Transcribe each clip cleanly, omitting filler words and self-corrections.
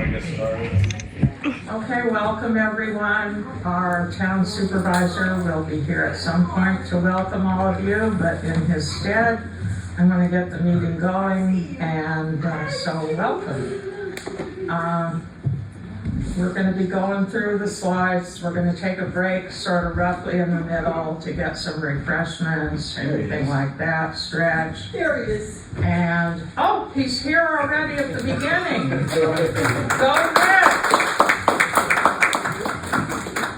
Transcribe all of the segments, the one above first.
Okay, welcome everyone. Our town supervisor will be here at some point to welcome all of you, but in his stead, I'm going to get the meeting going, and so welcome. We're going to be going through the slides. We're going to take a break sort of roughly in the middle to get some refreshments, anything like that, stretch. There he is. And, oh, he's here already at the beginning. Go Rich!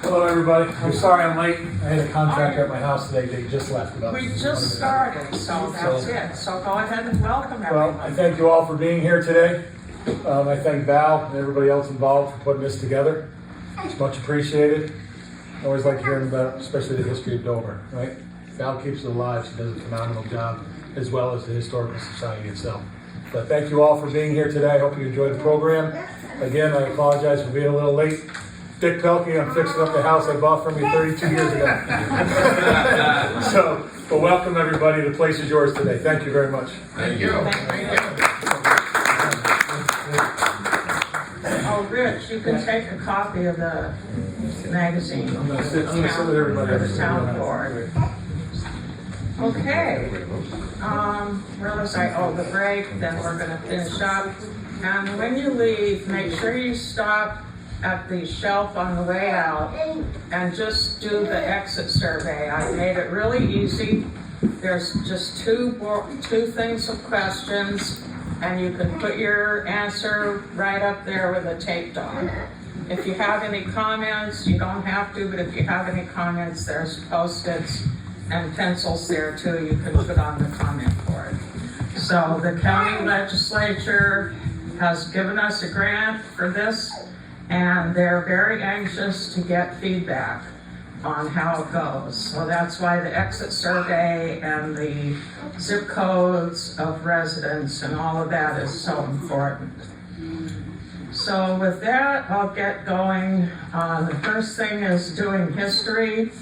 Hello everybody, I'm sorry I'm late. I had a contractor at my house today, they just left about. We just started, so that's it. So go ahead and welcome Well, everyone. I thank you all for being here today. I thank Val and everybody else involved for putting this together. It's much appreciated. I always like hearing about, especially the history of Dover, right? Val keeps it alive, she does a phenomenal job, as well as the Historical Society itself. But thank you all for being here today. I hope you enjoyed the program. Again, I apologize for being a little late. Dick Pelkey, I'm fixing up the house I bought from you 32 years ago. But welcome everybody. The place is yours today. Thank you very much. Thank you. Oh, Rich, you can take a copy of the magazine. I'm going to sit with everybody. For the town board. Okay. Where was I? Oh, the break. Then we're going to finish up. And when you leave, make sure you stop at the shelf on the way out and just do the exit survey. I made it really easy. There's just two things of questions, and you can put your answer right up there with a tape on. If you have any comments, you don't have to, but if you have any comments, there's Post-its and pencils there too. You can put on the comment board. So the county legislature has given us a grant for this, and they're very anxious to get feedback on how it goes. So that's why the exit survey and the zip codes of residents and all of that is so important. So with that, I'll get going. The first thing is doing history.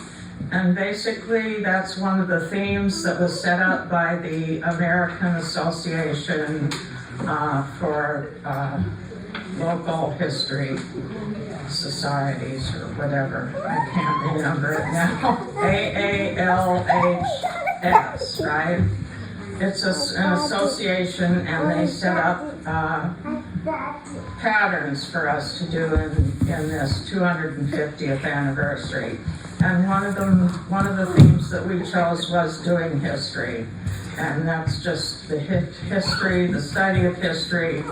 And basically, that's one of the themes that was set up by the American Association for Local History Societies or whatever. I can't remember it now. AALHS, right? It's an association, and they set up patterns for us to do in this 250th anniversary. And one of the themes that we chose was doing history. And that's just the history, the study of history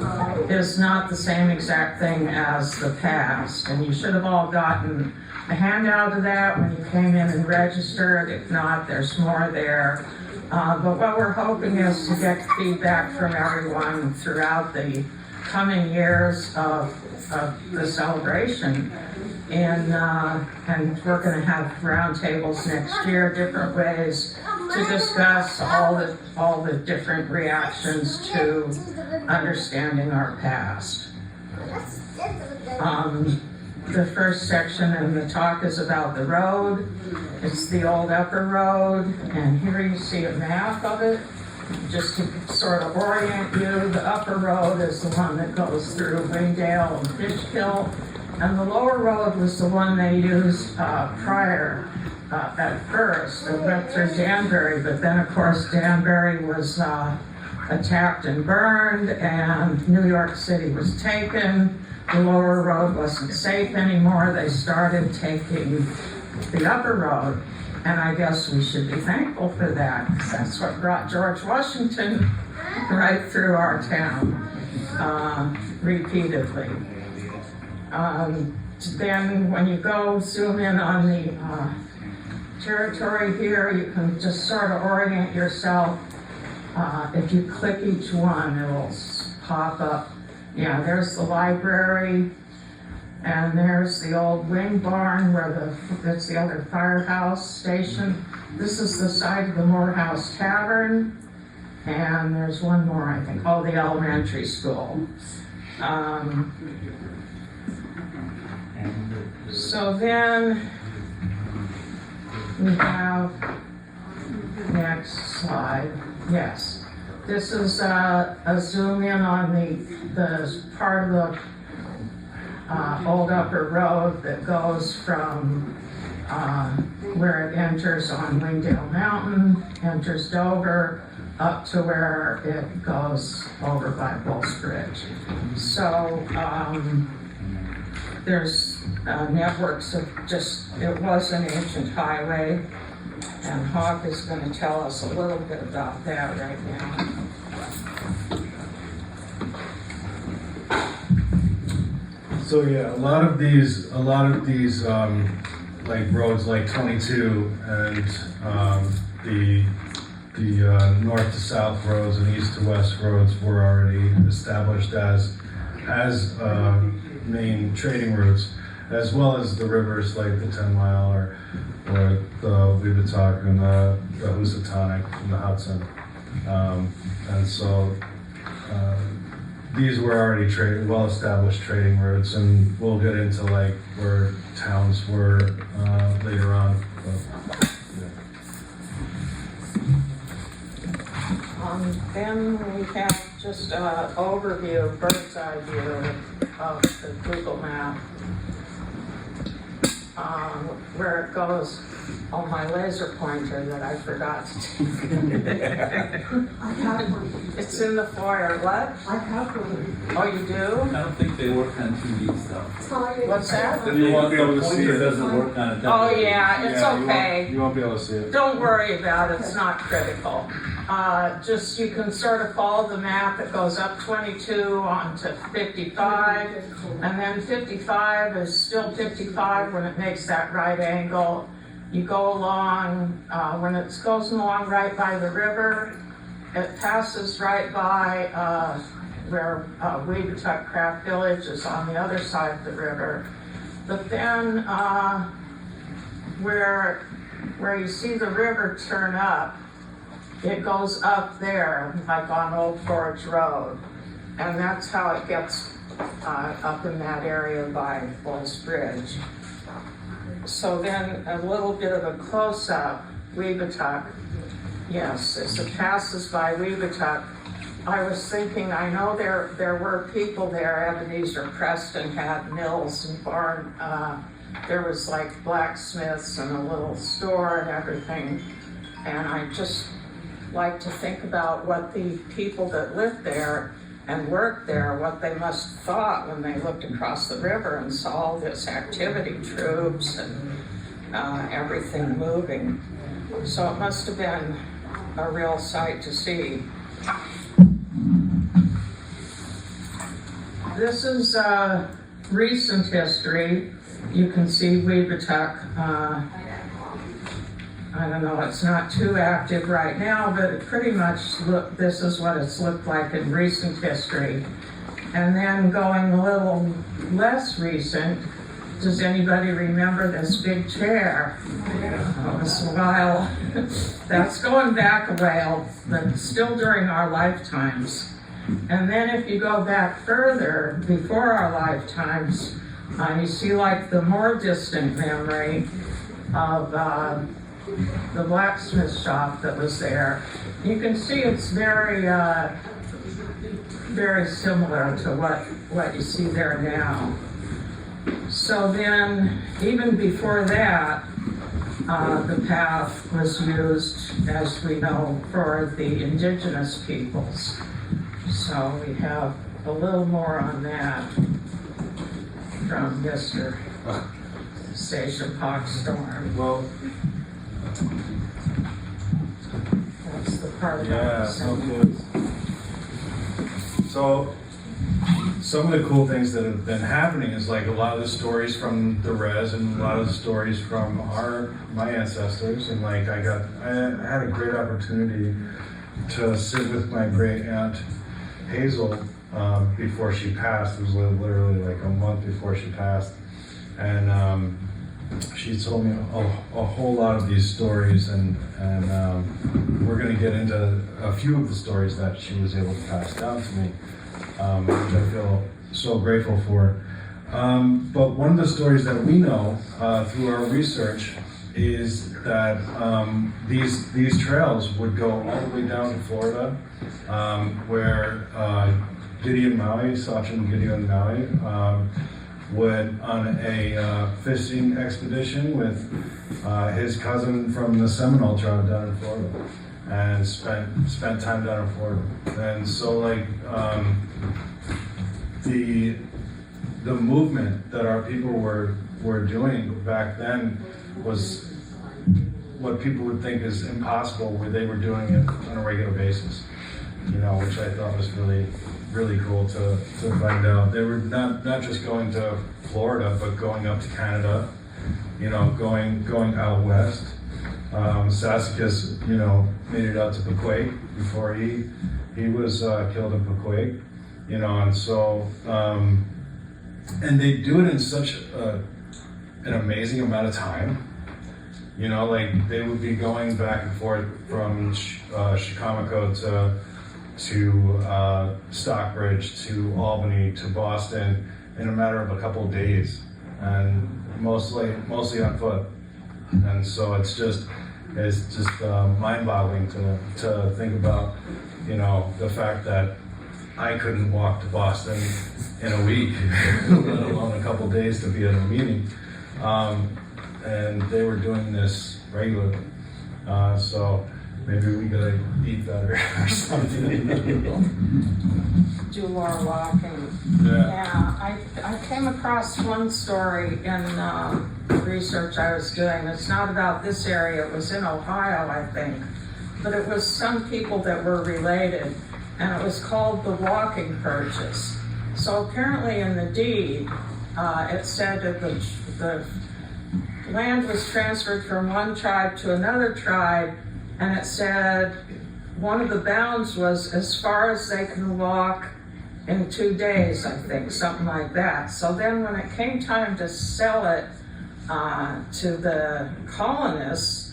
is not the same exact thing as the past. And you should have all gotten a handout of that when you came in and registered. If not, there's more there. But what we're hoping is to get feedback from everyone throughout the coming years of the celebration. And we're going to have roundtables next year, different ways to discuss all the different reactions to understanding our past. The first section in the talk is about the road. It's the old upper road, and here you see a map of it. Just to sort of orient you, the upper road is the one that goes through Wingdale and Fishkill, and the lower road was the one they used prior at first. It went through Danbury, but then of course Danbury was attacked and burned, and New York City was taken. The lower road wasn't safe anymore. They started taking the upper road. And I guess we should be thankful for that, because that's what brought George Washington right through our town repeatedly. Then when you go zoom in on the territory here, you can just sort of orient yourself. If you click each one, it'll pop up. Yeah, there's the library. And there's the old wing barn where that's the other firehouse station. This is the site of the Morehouse Tavern. And there's one more, I think. Oh, the elementary school. So then we have, next slide. Yes. This is a zoom in on the part of the Old Upper Road that goes from where it enters on Wingdale Mountain, enters Dover, up to where it goes over by Bulls Bridge. So there's networks of it was an ancient highway, and Hawk is going to tell us a little bit about that right now. So yeah, a lot of these like roads like 22 and the north to south roads and east to west roads were already established as main trading routes, as well as the rivers like the 10 Mile or the Weebatuck and the Housatonic and the Hudson. And so these were already well-established trading routes, and we'll get into like where towns were later on. But, yeah. Then we have just an overview, bird's eye view of the Google map, where it goes on my laser pointer that I forgot to take. I have one. It's in the foyer. What? I have one. Oh, you do? I don't think they work on TV stuff. What's that? Then you won't be able to see it. Doesn't work on it. Oh, yeah, it's okay. You won't be able to see it. Don't worry about it, it's not critical. Just you can sort of follow the map. It goes up 22 onto 55, and then 55 is still 55 when it makes that right angle. You go along, when it goes along right by the river, it passes right by where Weebatuck Craft Village is on the other side of the river. But then where you see the river turn up, it goes up there, like on Old Forge Road. And that's how it gets up in that area by Bulls Bridge. So then a little bit of a close-up, Weebatuck. Yes, as it passes by Weebatuck, I was thinking, I know there were people there. Ebenezer Preston had mills and barn. There was like blacksmiths and a little store and everything. And I just like to think about what the people that lived there and worked there, what they must have thought when they looked across the river and saw all this activity, troops and everything moving. So it must have been a real sight to see. This is recent history. You can see Weebatuck. I don't know, it's not too active right now, but it pretty much this is what it's looked like in recent history. And then going a little less recent, does anybody remember this big chair? Oh, it's a while. That's going back a while, but still during our lifetimes. And then if you go back further, before our lifetimes, you see like the more distant memory of the blacksmith shop that was there. You can see it's very similar to what you see there now. So then, even before that, the path was used, as we know, for the indigenous peoples. So we have a little more on that from Mr. Station Hawk Storm. Well, That's the part of yeah, it. okay. So some of the cool things that have been happening is like a lot of the stories from the res and a lot of the stories from my ancestors, and like I had a great opportunity to sit with my great aunt Hazel before she passed. It was literally like a month before she passed, and she told me a whole lot of these stories, and we're going to get into a few of the stories that she was able to pass down to me, which I feel so grateful for. But one of the stories that we know through our research is that these trails would go all the way down to Florida, where Gideon Maui, Sachin Gideon Maui, went on a fishing expedition with his cousin from the Seminole tribe down in Florida, and spent time down in Florida. And so like the movement that our people were doing back then was what people would think is impossible, where they were doing it on a regular basis, you know, which I thought was really, really cool to find out. They were not just going to Florida, but going up to Canada, you know, going out west. Sassacus, you know, made it out to Pequake before he was killed in Pequake, you know, and so, and they do it in such an amazing amount of time. You know, like they would be going back and forth from Chicago to Stockbridge to Albany to Boston in a matter of a couple of days, and mostly on foot. And so it's just mind-boggling to think about, you know, the fact that I couldn't walk to Boston in a week, let alone a couple of days to be at a meeting. And they were doing this regularly. So maybe we gotta eat better or something. Do more walking. Yeah. I came across one story in research I was doing. It's not about this area, it was in Ohio, I think. But it was some people that were related, and it was called the walking purchase. So apparently in the deed, it said that the land was transferred from one tribe to another tribe, and it said one of the bounds was as far as they can walk in 2 days, I think, something like that. So then when it came time to sell it to the colonists,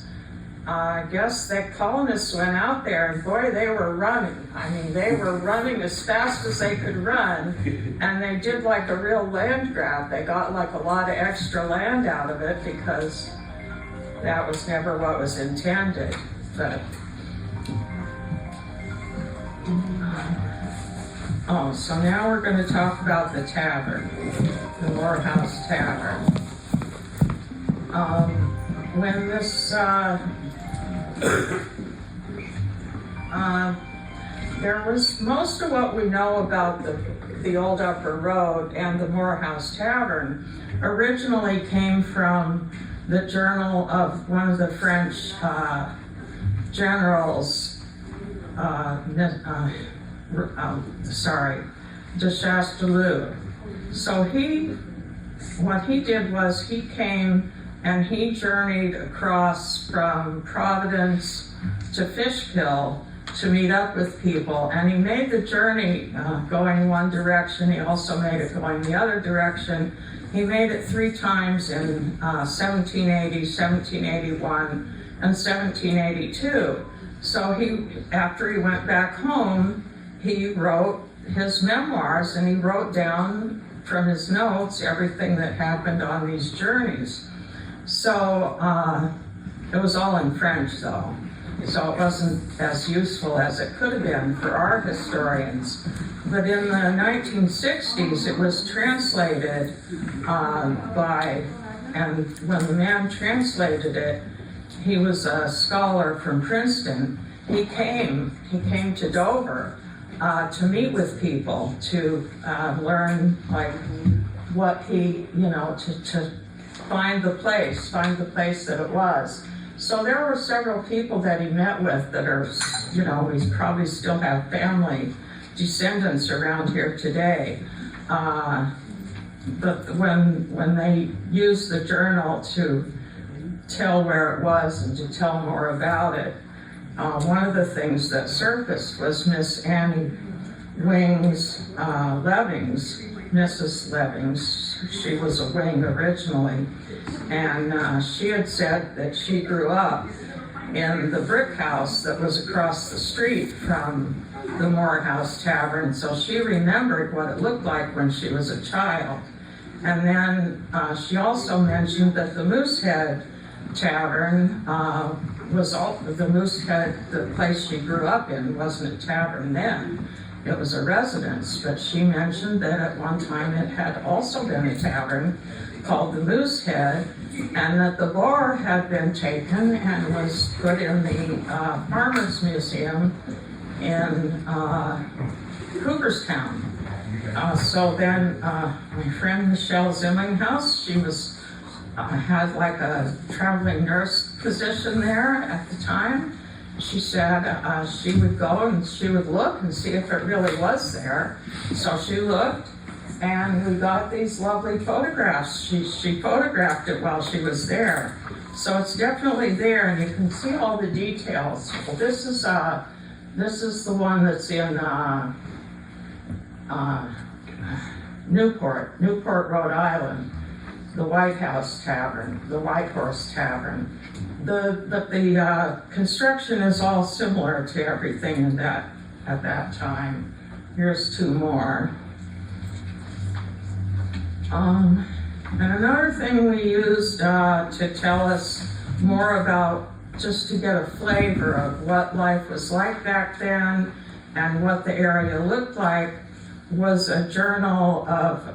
I guess the colonists went out there, and boy, they were running. I mean, they were running as fast as they could run, and they did like a real land grab. They got like a lot of extra land out of it because that was never what was intended. But oh, so now we're going to talk about the tavern, the Morehouse Tavern. When this there was most of what we know about the old Upper Road and the Morehouse Tavern originally came from the journal of one of the French generals, de Chastellux. So what he did was he came and he journeyed across from Providence to Fishkill to meet up with people, and he made the journey going one direction. He also made it going the other direction. He made it 3 times in 1780, 1781, and 1782. So after he went back home, he wrote his memoirs, and he wrote down from his notes everything that happened on these journeys. So it was all in French, though. So it wasn't as useful as it could have been for our historians. But in the 1960s, it was translated and when the man translated it, he was a scholar from Princeton. He came to Dover to meet with people, to learn like what he, you know, to find the place that it was. So there were several people that he met with that are, you know, we probably still have family descendants around here today. But when they used the journal to tell where it was and to tell more about it, one of the things that surfaced was Miss Annie Wings Levings, Mrs. Levings. She was a Wing originally, and she had said that she grew up in the brick house that was across the street from the Morehouse Tavern, so she remembered what it looked like when she was a child. And then she also mentioned that the Moosehead Tavern was the Moosehead, the place she grew up in, wasn't a tavern then. it was a residence, but she mentioned that at one time it had also been a tavern called the Moosehead, and that the bar had been taken and was put in the Farmers Museum in Cooperstown. So then my friend Michelle Zimminghouse, she was had like a traveling nurse position there at the time. She said she would go and she would look and see if it really was there. So she looked, and we got these lovely photographs. She photographed it while she was there. So it's definitely there, and you can see all the details. Well, this is the one that's in Newport, Rhode Island, the White House Tavern, the White Horse Tavern. The construction is all similar to everything in that at that time. Here's two more. And another thing we used to tell us more about, just to get a flavor of what life was like back then and what the area looked like, was a journal of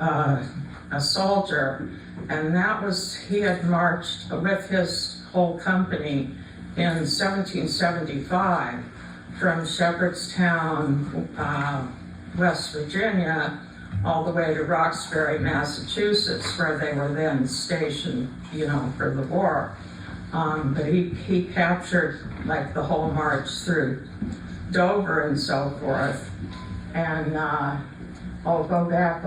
a soldier. And that was, he had marched with his whole company in 1775 from Shepherdstown, West Virginia, all the way to Roxbury, Massachusetts, where they were then stationed, for the war. But he captured like the whole march through Dover and so forth. And go back,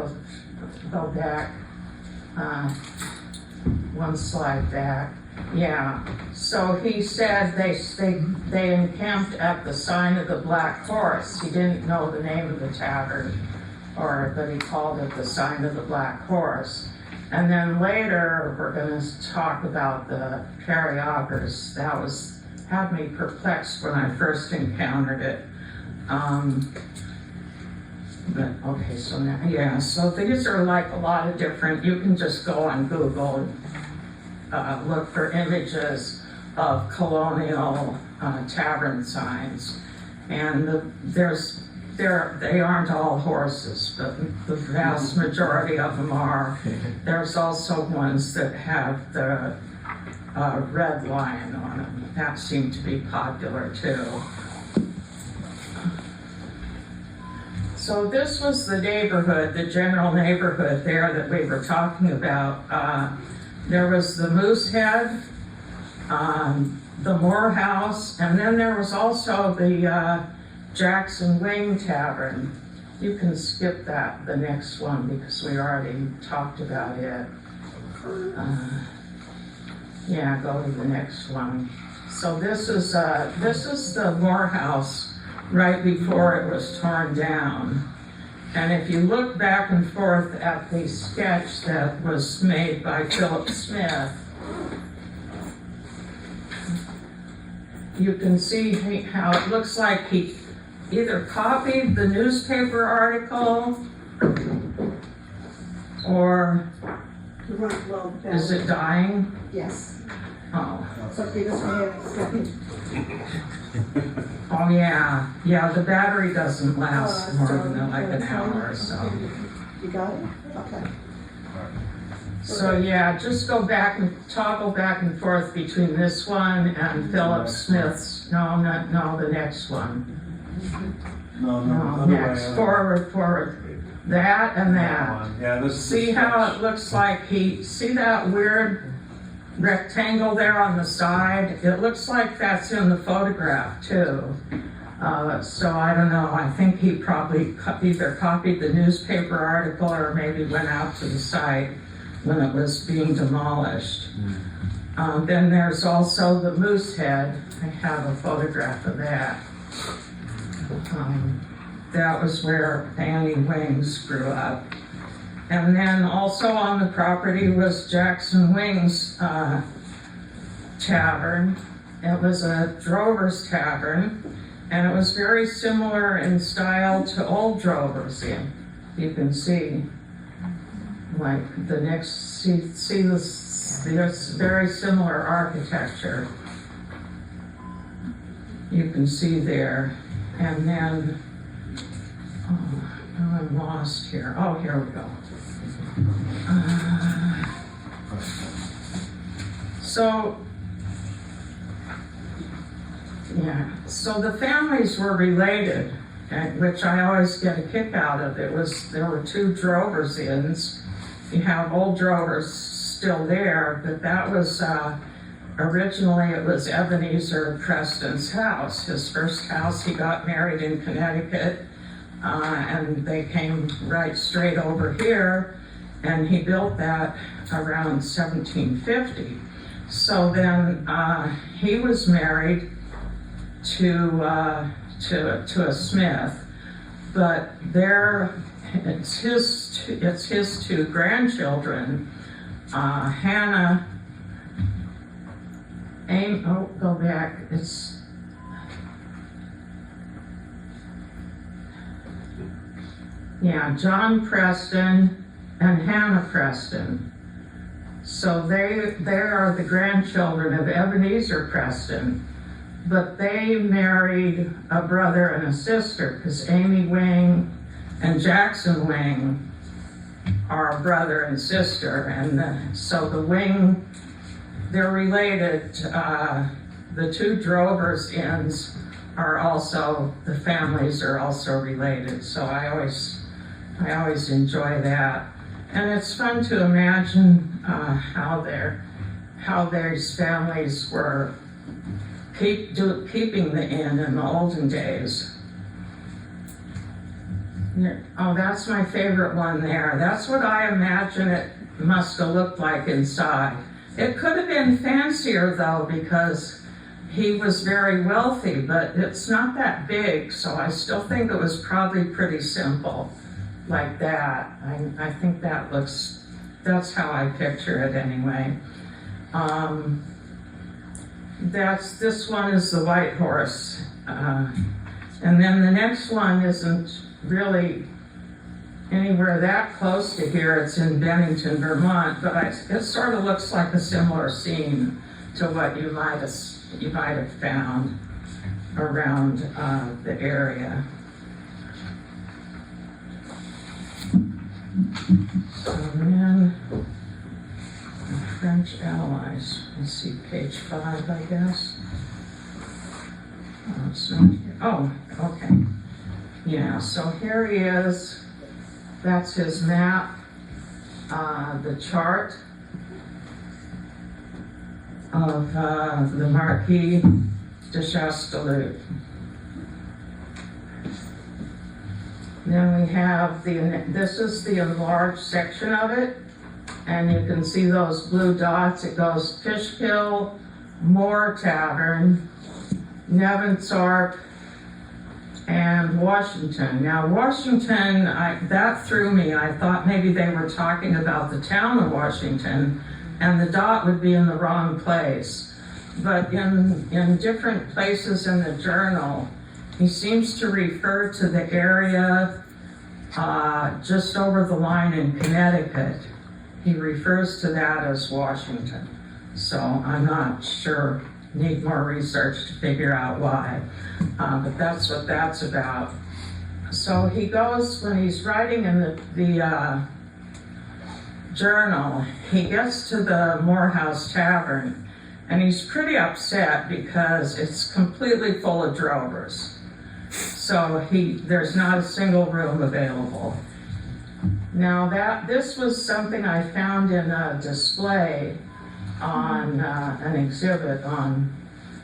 one slide back. Yeah, so he said they encamped at the sign of the Black Horse. He didn't know the name of the tavern, but he called it the sign of the Black Horse. And then later, we're going to talk about the carryovers. That had me perplexed when I first encountered it. But okay, so now, yeah, so these are like a lot of different, you can just go on Google and look for images of colonial tavern signs. And they aren't all horses, but the vast majority of them are. There's also ones that have the red lion on them. That seemed to be popular too. So this was the neighborhood, the general neighborhood there that we were talking about. There was the Moosehead, the Moore House, and then there was also the Jackson Wing Tavern. You can skip the next one, because we already talked about it. Yeah, go to the next one. So this is the Moore House right before it was torn down. And if you look back and forth at the sketch that was made by Philip Smith, you can see how it looks like he either copied the newspaper article, or is it dying? Yes. Oh. So give us a second. Oh, yeah. Yeah, the battery doesn't last more than like an hour or so. You got it? Okay. So, yeah, just toggle back and forth between this one and Philip Smith's, no, the next one. No, next, forward. That and that. Yeah, See how it looks like see that weird rectangle there on the side? It looks like that's in the photograph too. So I don't know, I think he probably either copied the newspaper article or maybe went out to the site when it was being demolished. Then there's also the Moosehead. I have a photograph of that. That was where Annie Wings grew up. And then also on the property was Jackson Wings Tavern. It was a drover's tavern, and it was very similar in style to Old Drover's Inn. You can see, like the next, see this, there's very similar architecture. You can see there. And then, Oh, I'm lost here. Oh, here we go. So, yeah, so the families were related, okay, which I always get a kick out of. There were two Drovers inns. You have old Drovers still there, but that was, originally it was Ebenezer Preston's house. His first house, he got married in Connecticut, and they came right straight over here, and he built that around 1750. So then he was married to a Smith, but it's his two grandchildren, Hannah. Go back. John Preston and Hannah Preston. So they are the grandchildren of Ebenezer Preston, but they married a brother and a sister, because Amy Wing and Jackson Wing are brother and sister, and so the Wing, they're related. The two Drovers inns are also, the families are also related, so I always enjoy that. And it's fun to imagine how these families were keeping the inn in the olden days. Oh, that's my favorite one there. That's what I imagine it must have looked like inside. It could have been fancier though, because he was very wealthy, but it's not that big, so I still think it was probably pretty simple like that. I think that's how I picture it anyway. This one is the White Horse. And then the next one isn't really anywhere that close to here. It's in Bennington, Vermont, but it sort of looks like a similar scene to what you might have found around the area. So then, the French allies. Let's see, page 5, I guess. Oh, it's not here. Oh, okay. Yeah, so here he is. That's his map, the chart of the Marquis de Chastellux. Then we have this is the enlarged section of it, and you can see those blue dots. It goes Fishkill, Moore Tavern, Nevensorp, and Washington. Now Washington, that threw me. I thought maybe they were talking about the town of Washington, and the dot would be in the wrong place. But in different places in the journal, he seems to refer to the area just over the line in Connecticut. He refers to that as Washington. So I'm not sure, need more research to figure out why. But that's what that's about. So he goes, when he's writing in the journal, he gets to the Morehouse Tavern, and he's pretty upset because it's completely full of drovers. So there's not a single room available. Now this was something I found in a display on an exhibit on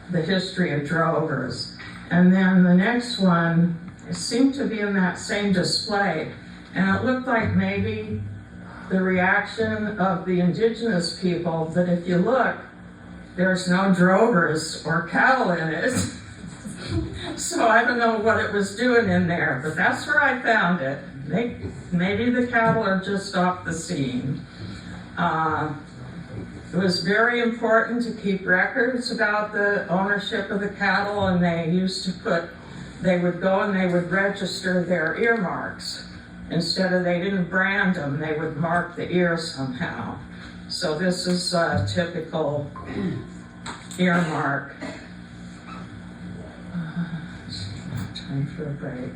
the history of drovers. And then the next one, it seemed to be in that same display, and it looked like maybe the reaction of the indigenous people, but if you look, there's no drovers or cattle in it. So I don't know what it was doing in there, but that's where I found it. Maybe the cattle are just off the scene. It was very important to keep records about the ownership of the cattle, and they would go and they would register their earmarks. Instead of, they didn't brand them, they would mark the ear somehow. So this is a typical earmark. Time for a break.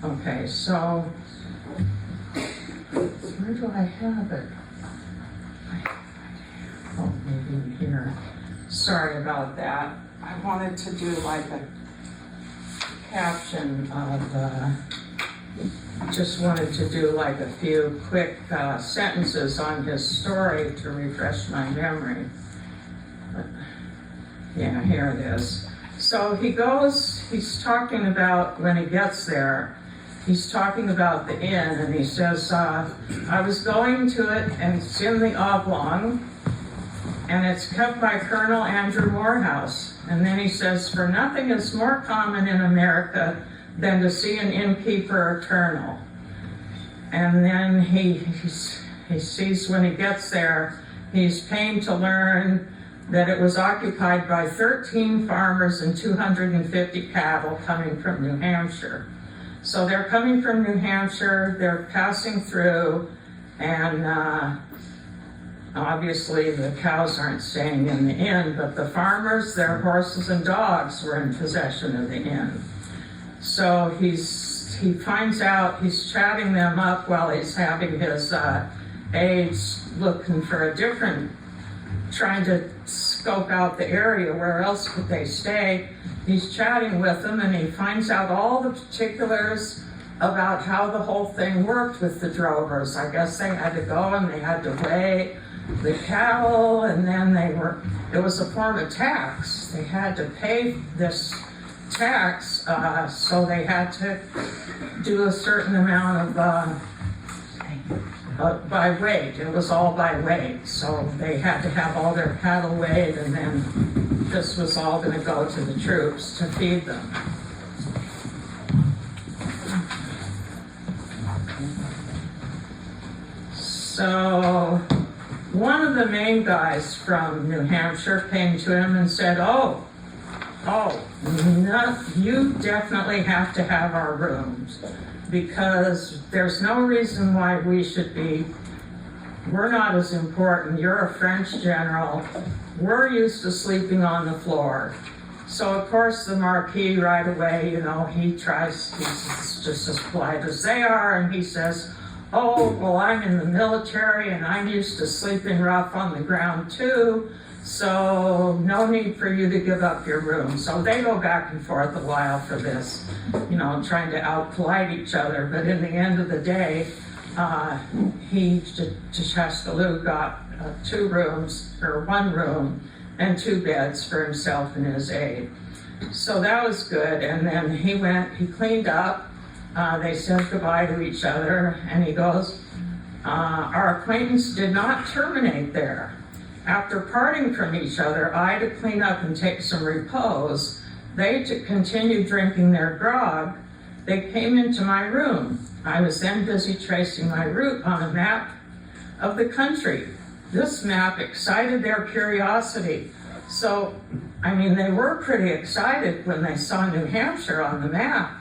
Okay, so where do I have it? Oh, maybe in here. Sorry about that. I wanted to do like a caption of, just wanted to do like a few quick sentences on his story to refresh my memory. But, yeah, here it is. So he's talking about when he gets there, he's talking about the inn, and he says, I was going to it, and it's in the Oblong, and it's kept by Colonel Andrew Morehouse. And then he says, for nothing is more common in America than to see an innkeeper eternal. And then he sees when he gets there, he's pained to learn that it was occupied by 13 farmers and 250 cattle coming from New Hampshire. So they're coming from New Hampshire, they're passing through, and obviously the cows aren't staying in the inn, but the farmers, their horses and dogs were in possession of the inn. So he finds out, he's chatting them up while he's having his aides looking for a different, trying to scope out the area, where else could they stay. He's chatting with them, and he finds out all the particulars about how the whole thing worked with the drovers. I guess they had to go and they had to weigh the cattle, and then it was a form of tax. They had to pay this tax, so they had to do a certain amount of by weight. It was all by weight, so they had to have all their cattle weighed, and then this was all going to go to the troops to feed them. So one of the main guys from New Hampshire came to him and said, oh, no, you definitely have to have our rooms, because there's no reason why we're not as important. You're a French general. We're used to sleeping on the floor. So of course the Marquis right away, he's just as polite as they are, and he says, oh, well, I'm in the military and I'm used to sleeping rough on the ground too, so no need for you to give up your room. So they go back and forth a while for this, trying to out-polite each other. But in the end of the day, Chaskaloo got 2 rooms, or 1 room, and 2 beds for himself and his aide. So that was good. And then he cleaned up. They said goodbye to each other, and he goes, our acquaintance did not terminate there. After parting from each other, I to clean up and take some repose, they to continue drinking their grog. They came into my room. I was then busy tracing my route on a map of the country. This map excited their curiosity. So, they were pretty excited when they saw New Hampshire on the map.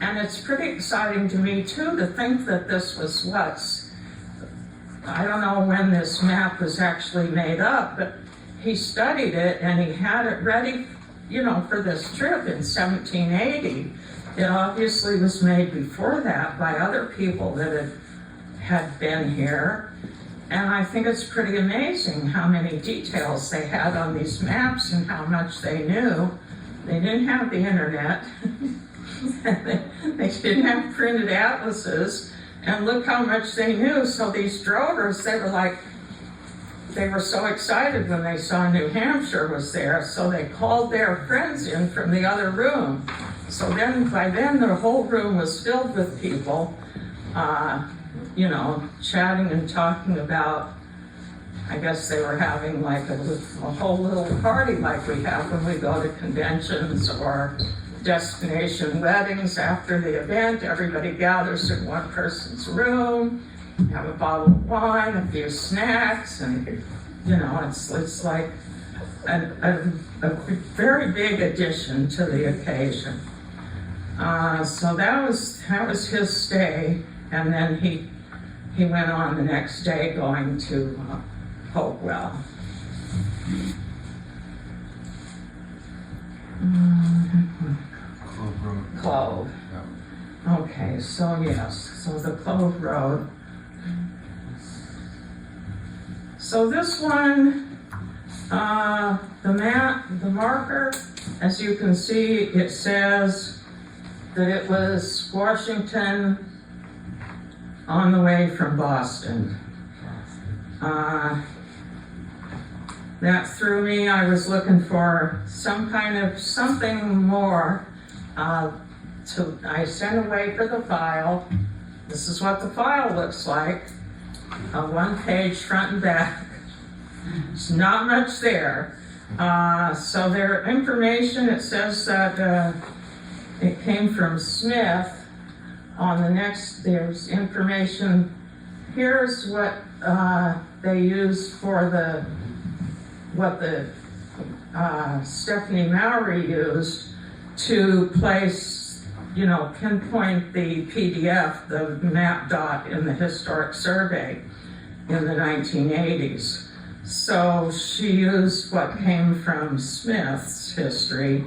And it's pretty exciting to me too to think that this was I don't know when this map was actually made up, but he studied it and he had it ready, for this trip in 1780. It obviously was made before that by other people that had been here. And I think it's pretty amazing how many details they had on these maps and how much they knew. They didn't have the internet. They didn't have printed atlases. And look how much they knew. So these drovers, they were so excited when they saw New Hampshire was there, so they called their friends in from the other room. So by then the whole room was filled with people, chatting and talking about, I guess they were having like a whole little party like we have when we go to conventions or destination weddings. After the event, everybody gathers in one person's room, have a bottle of wine, a few snacks, and it's like a very big addition to the occasion. So that was his stay, and then he went on the next day going to Hopewell. Clove. so yes, so the Clove Road. So this one, the marker, as you can see, it says that it was Washington on the way from Boston. That threw me. I was looking for something more. I sent away for the file. This is what the file looks like. A one-page front and back. There's not much there. So their information, it says that it came from Smith. On the next, there's information. Here's what they used for what Stephanie Mowry used to place, pinpoint the PDF, the map dot in the historic survey in the 1980s. So she used what came from Smith's history.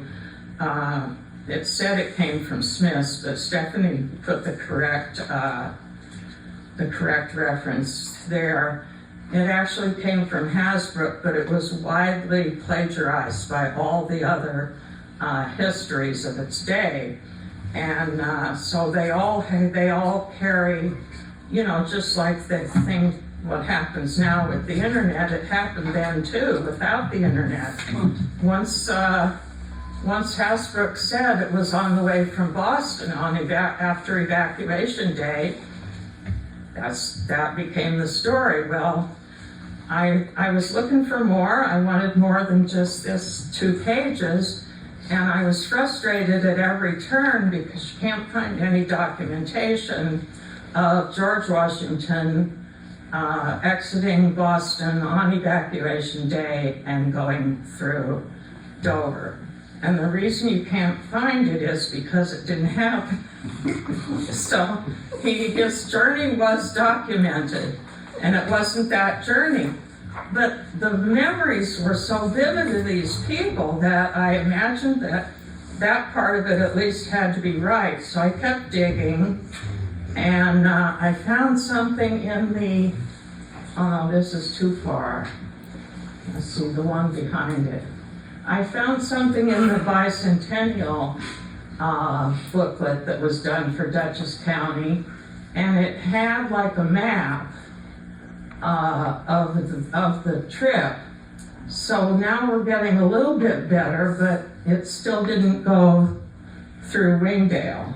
It said it came from Smith's, but Stephanie put the correct reference there. It actually came from Hasbrook, but it was widely plagiarized by all the other histories of its day. And so they all carry, just like the thing, what happens now with the internet, it happened then too, without the internet. Once Hasbrook said it was on the way from Boston after evacuation day, that became the story. Well, I was looking for more. I wanted more than just this 2 pages, and I was frustrated at every turn because you can't find any documentation of George Washington exiting Boston on evacuation day and going through Dover. And the reason you can't find it is because it didn't happen. So his journey was documented, and it wasn't that journey. But the memories were so vivid to these people that I imagined that part of it at least had to be right. So I kept digging, and I found something in the, oh no, this is too far. Let's see, the one behind it. I found something in the bicentennial booklet that was done for Dutchess County, and it had like a map of the trip. So now we're getting a little bit better, but it still didn't go through Wingdale.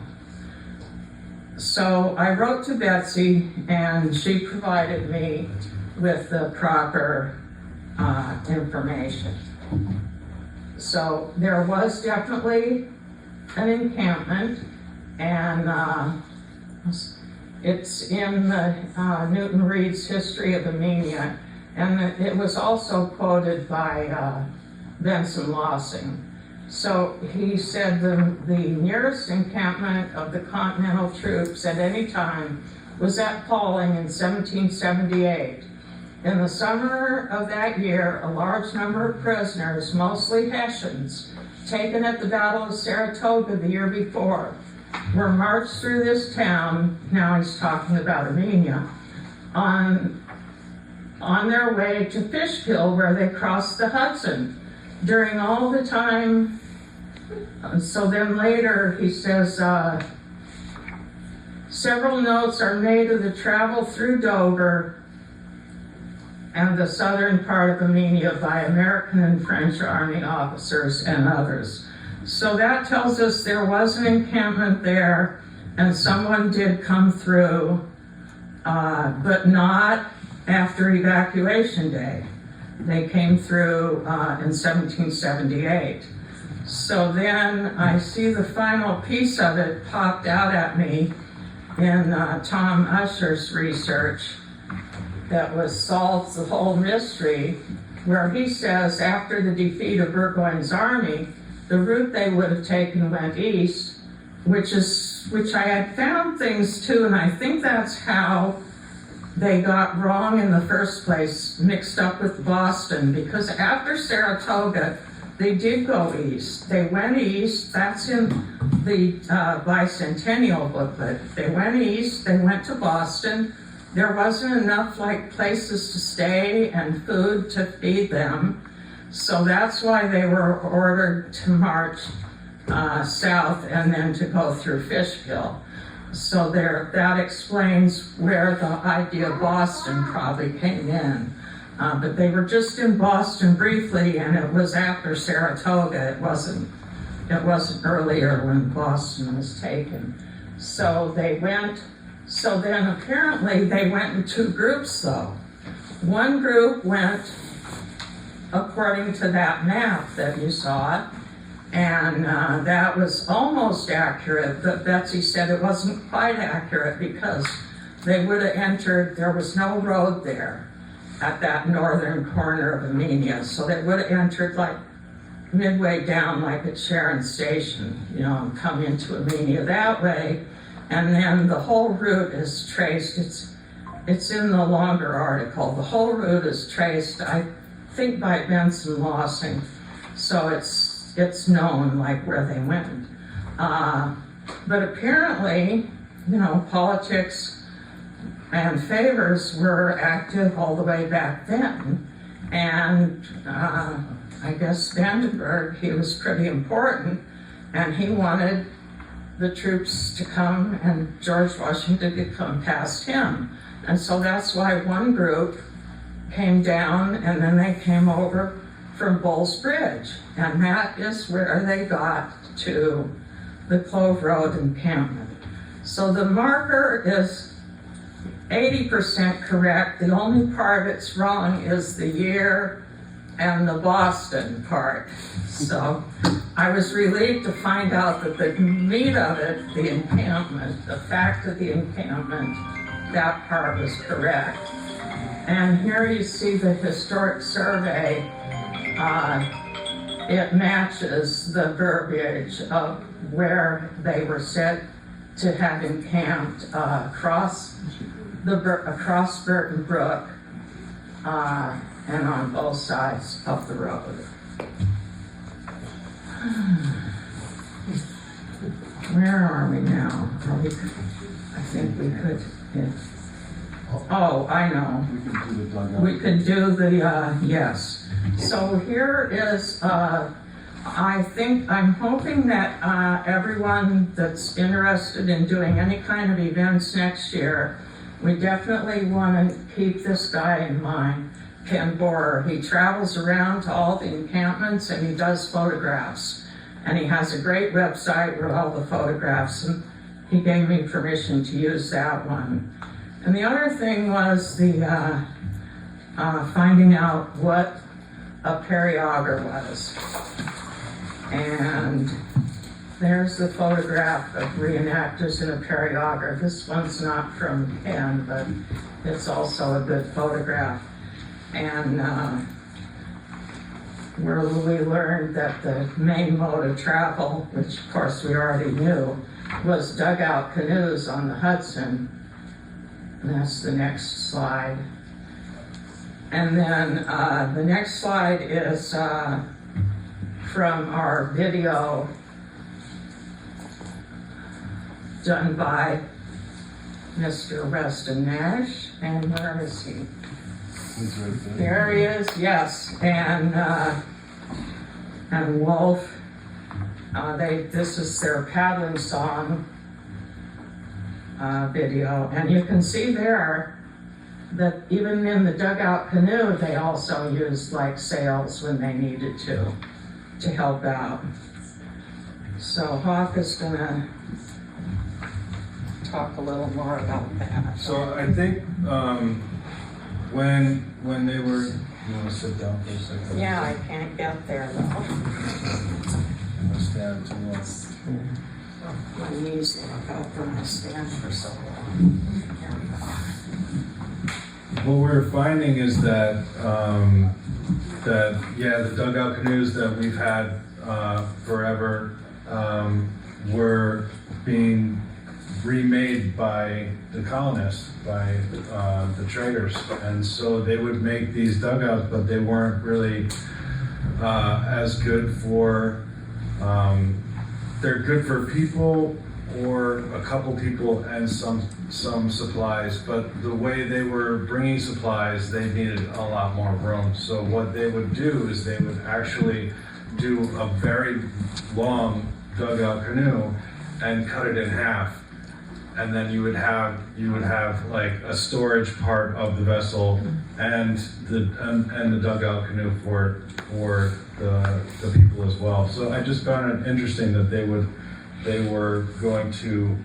So I wrote to Betsy, and she provided me with the proper information. So there was definitely an encampment, and it's in the Newton Reed's History of Armenia, and it was also quoted by Benson Lossing. So he said the nearest encampment of the Continental troops at any time was at Pauling in 1778. In the summer of that year, a large number of prisoners, mostly Hessians, taken at the Battle of Saratoga the year before, were marched through this town, now he's talking about Armenia, on their way to Fishkill, where they crossed the Hudson. During all the time, so then later he says, several notes are made of the travel through Dover and the southern part of Armenia by American and French Army officers and others. So that tells us there was an encampment there, and someone did come through, but not after evacuation day. They came through in 1778. So then I see the final piece of it popped out at me in Tom Usher's research that solves the whole mystery, where he says after the defeat of Burgoyne's army, the route they would have taken went east, which I had found things too, and I think that's how they got wrong in the first place, mixed up with Boston, because after Saratoga, they did go east. They went east, that's in the bicentennial booklet. They went east, they went to Boston. There wasn't enough like places to stay and food to feed them. So that's why they were ordered to march south and then to go through Fishkill. So that explains where the idea of Boston probably came in. But they were just in Boston briefly, and it was after Saratoga. It wasn't earlier when Boston was taken. So they went, so then apparently they went in two groups though. One group went according to that map that you saw, and that was almost accurate, but Betsy said it wasn't quite accurate because they would have entered, there was no road there at that northern corner of Amenia, so they would have entered like midway down like at Sharon Station, you know, and come into Amenia that way, and then the whole route is traced, it's in the longer article, the whole route is traced, I think by Benson Lawson, so it's known like where they went. But apparently, you know, politics and favors were active all the way back then. And I guess Vandenberg, he was pretty important, and he wanted the troops to come and George Washington to come past him. And so that's why one group came down and then they came over from Bull's Bridge. And that is where they got to the Clove Road encampment. So the marker is 80% correct. The only part it's wrong is the year and the Boston part. So I was relieved to find out that the meat of it, the encampment, the fact of the encampment, that part was correct. And here you see the historic survey. It matches the verbiage of where they were said to have encamped across Burton Brook and on both sides of the road. Where are we now? I think we could. Oh, I know. We could do the yes. So here is. I'm hoping that everyone that's interested in doing any kind of events next year, we definitely want to keep this guy in mind, Ken Borer. He travels around to all the encampments and he does photographs. And he has a great website with all the photographs, and he gave me permission to use that one. And the other thing was the finding out what a periauger was. And there's the photograph of reenactors in a periauger. This one's not from Ken, but it's also a good photograph. And where we learned that the main mode of travel, which of course we already knew, was dugout canoes on the Hudson. And that's the next slide. And then the next slide is from our video done by Mr. Weston Nash. And where is he? He's right there. There he is, yes. And Wolf, this is their paddling song video. And you can see there that even in the dugout canoe, they also used like sails when they needed to help out. So Hawk is gonna talk a little more about that. So I think when they were, you want to sit down for a second? Yeah, I can't get there though. I'm gonna stand too long. My knees look out when I stand for so long. Here we go. What we're finding is that the dugout canoes that we've had forever were being remade by the colonists, by the traders, and so they would make these dugouts, but they weren't really as good for, they're good for people or a couple people and some supplies, but the way they were bringing supplies, they needed a lot more room. So what they would do is they would actually do a very long dugout canoe and cut it in half. And then you would have like a storage part of the vessel and the dugout canoe for the people as well. So I just found it interesting that they were going to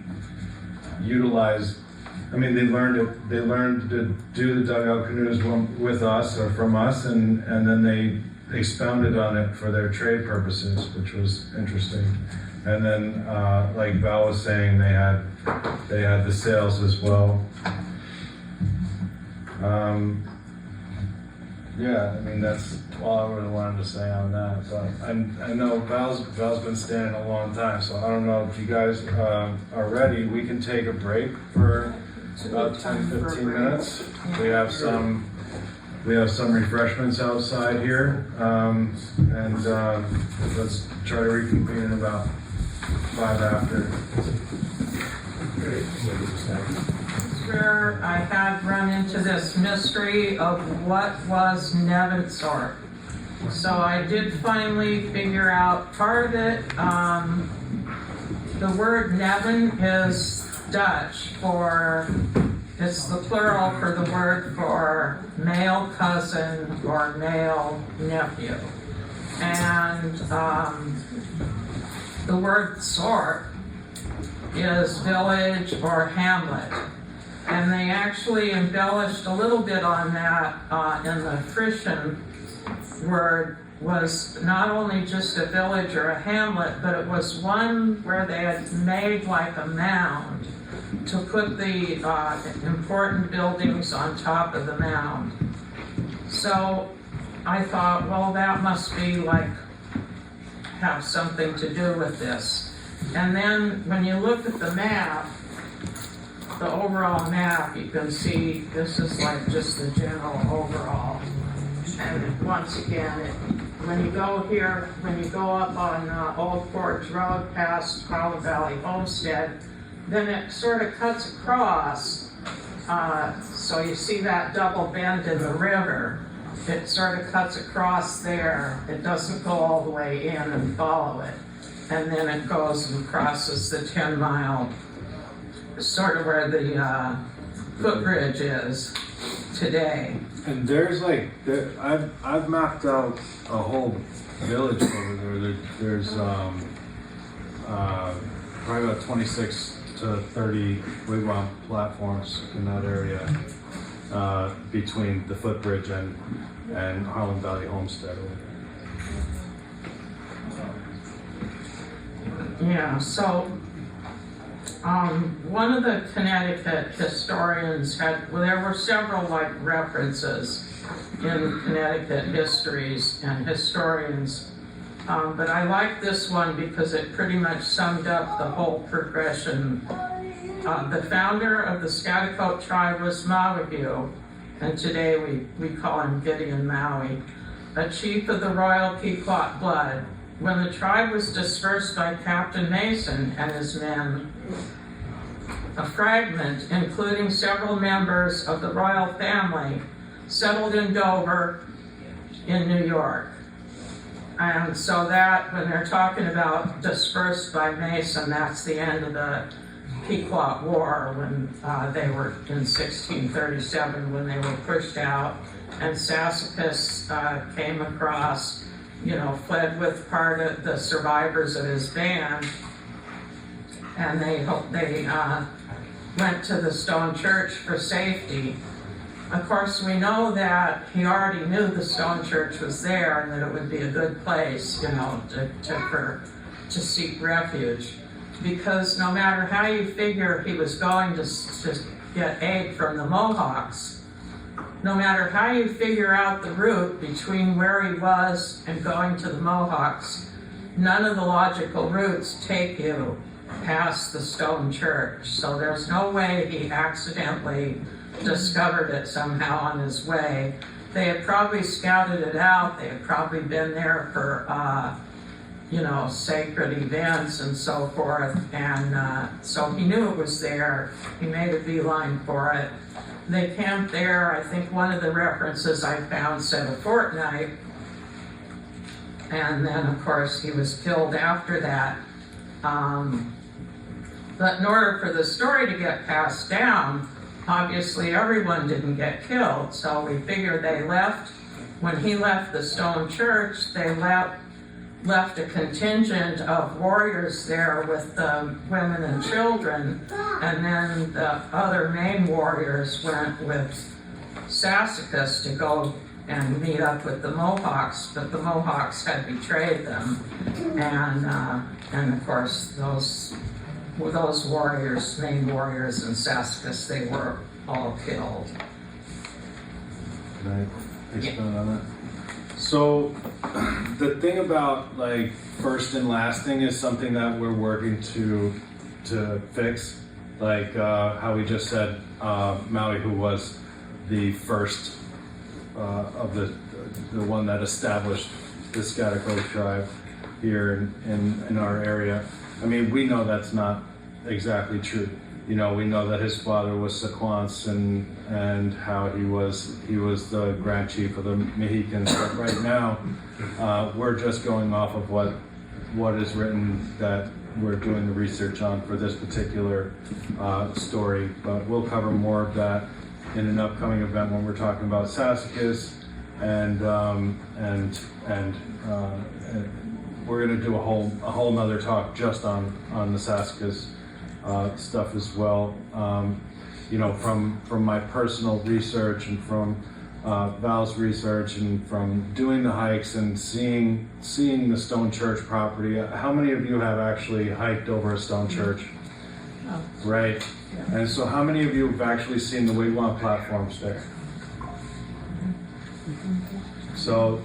utilize. I mean, they learned to do the dugout canoes with us or from us, and then they expounded on it for their trade purposes, which was interesting. And then, like Val was saying, they had the sales as well. Yeah, I mean, that's all I really wanted to say on that. But I know Val's been standing a long time, so I don't know if you guys are ready. We can take a break for about 10-15 minutes. We have some refreshments outside here, and let's try to reconvene in about 5 after. Where I had run into this mystery of what was Nevensort. So I did finally figure out part of it. The word Neven is Dutch it's the plural for the word for male cousin or male nephew. And the word sort is village or hamlet. And they actually embellished a little bit on that in the Frisian word, was not only just a village or a hamlet, but it was one where they had made like a mound to put the important buildings on top of the mound. So I thought, well, that must be like, have something to do with this. And then when you look at the map, the overall map, you can see this is like just the general overall. And once again, when you go up on Old Forge Road past Holland Valley Homestead, then it sort of cuts across. So you see that double bend in the river. It sort of cuts across there. It doesn't go all the way in and follow it. And then it goes and crosses the 10-mile, sort of where the footbridge is today. And there's I've mapped out a whole village over there. There's probably about 26 to 30 wigwam platforms in that area between the footbridge and Harlem Valley Homestead. Yeah, so one of the Connecticut historians there were several like references in Connecticut histories and historians, but I like this one because it pretty much summed up the whole progression. The founder of the Schaghticoke tribe was Mawahu, and today we call him Gideon Maui, a chief of the royal Pequot blood. When the tribe was dispersed by Captain Mason and his men, a fragment, including several members of the royal family, settled in Dover in New York. And so that, when they're talking about dispersed by Mason, that's the end of the Pequot War, when they were in 1637, when they were pushed out, and Sassacus came across, fled with part of the survivors of his band, and they went to the stone church for safety. Of course, we know that he already knew the stone church was there and that it would be a good place, to seek refuge. Because no matter how you figure he was going to get aid from the Mohawks, no matter how you figure out the route between where he was and going to the Mohawks, none of the logical routes take you past the stone church. So there's no way he accidentally discovered it somehow on his way. they had probably scouted it out. They had probably been there for, sacred events and so forth. And so he knew it was there. He made a beeline for it. They camped there. I think one of the references I found said a fortnight. And then, of course, he was killed after that. But in order for the story to get passed down, obviously everyone didn't get killed. So we figured they left. When he left the stone church, they left a contingent of warriors there with the women and children. And then the other main warriors went with Sassacus to go and meet up with the Mohawks, but the Mohawks had betrayed them. And of course, those warriors, main warriors in Sassacus, they were all killed. Can I expand on that? So the thing about like first and lasting is something that we're working to fix. Like how we just said, Maui, who was the first of the one that established the Scaticode tribe here in our area. I mean, we know that's not exactly true. We know that his father was Sequance and how he was the Grand Chief of the Mexicans. But right now, we're just going off of what is written that we're doing the research on for this particular story. But we'll cover more of that in an upcoming event when we're talking about Sassacus, and we're going to do a whole nother talk just on the Sassacus stuff as well. From my personal research and from Val's research and from doing the hikes and seeing the stone church property. How many of you have actually hiked over a stone church? Oh. Right. Yeah. And so how many of you have actually seen the wigwam platforms there? So,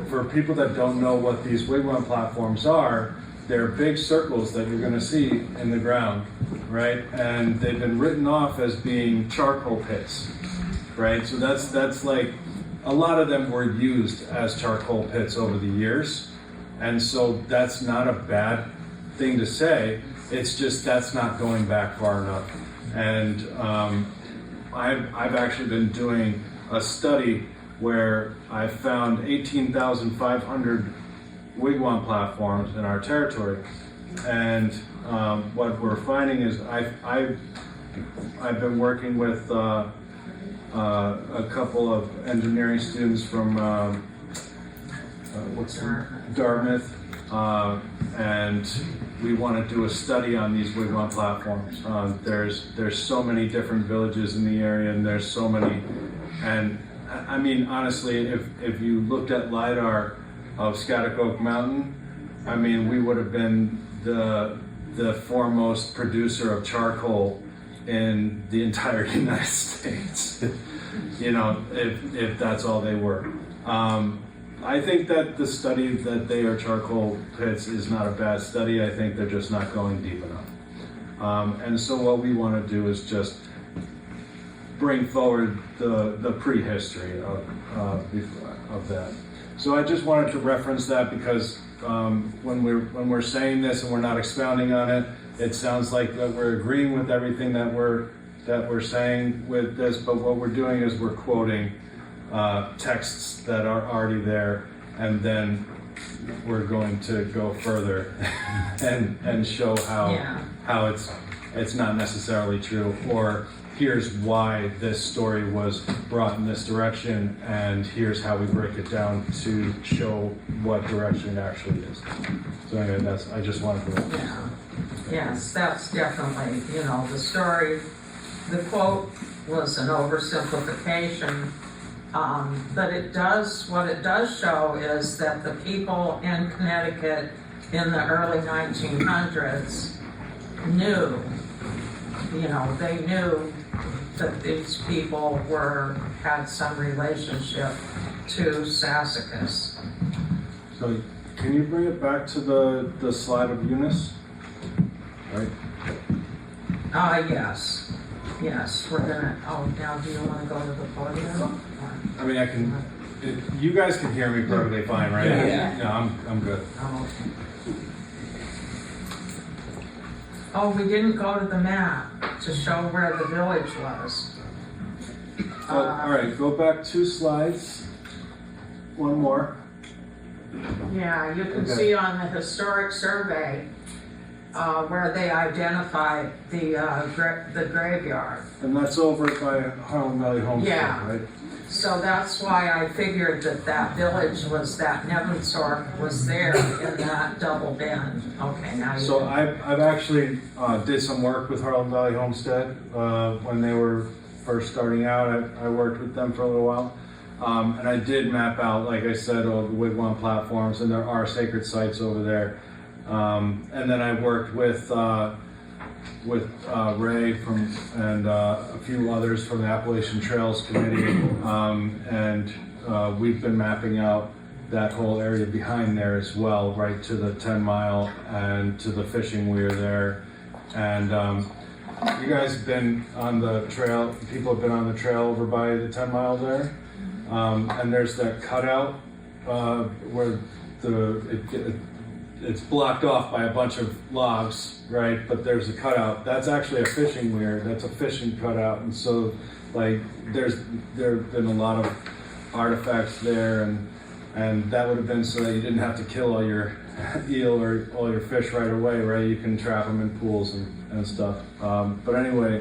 for people that don't know what these wigwam platforms are, they're big circles that you're going to see in the ground, right? And they've been written off as being charcoal pits, right? So that's like, a lot of them were used as charcoal pits over the years. And so that's not a bad thing to say. It's just that's not going back far enough. And I've actually been doing a study where I found 18,500 wigwam platforms in our territory. And what we're finding is I've been working with a couple of engineering students from Dartmouth, and we want to do a study on these wigwam platforms. There's so many different villages in the area, and there's so many. And I mean, honestly, if you looked at LiDAR of Scatic Mountain, I mean, we would have been the foremost producer of charcoal in the entire United States. If that's all they were. I think that the study that they are charcoal pits is not a bad study. I think they're just not going deep enough. And so what we want to do is just bring forward the prehistory of that. So I just wanted to reference that because when we're saying this and we're not expounding on it, it sounds like that we're agreeing with everything that we're saying with this. But what we're doing is we're quoting texts that are already there, and then we're going to go further and show how it's not necessarily true, or here's why this story was brought in this direction, and here's how we break it down to show what direction it actually is. So anyway, I just wanted to. Yeah. Yes, that's definitely, the story, the quote was an oversimplification, but what it does show is that the people in Connecticut in the early 1900s knew, they knew that these people had some relationship to Sassacus. So can you bring it back to the slide of Eunice? Right. Yes. Yes, we're gonna, oh, now do you wanna go to the podium? I mean, I can, you guys can hear me perfectly fine, right? Yeah. No, I'm good. Oh, okay. Oh, we didn't go to the map to show where the village was. All right, go back 2 slides. One more. Yeah, you can Okay. see on the historic survey, where they identified the graveyard. And that's over by Harlem Valley Homestead, Yeah. right? So that's why I figured that village was, that Nevensthorpe was there in that double bend. Okay, now you. So I've actually did some work with Harlem Valley Homestead when they were first starting out. I worked with them for a little while. And I did map out, like I said, all the wigwam platforms, and there are sacred sites over there. And then I worked with Ray and a few others from the Appalachian Trails Committee, and we've been mapping out that whole area behind there as well, right to the 10 mile and to the fishing weir there. And you guys have been on the trail, people have been on the trail over by the 10 mile there. And there's that cutout where it's blocked off by a bunch of logs, right? But there's a cutout. That's actually a fishing weir. That's a fishing cutout. And so, like, there have been a lot of artifacts there, and that would have been so that you didn't have to kill all your eel or all your fish right away, right? You can trap them in pools and stuff. But anyway,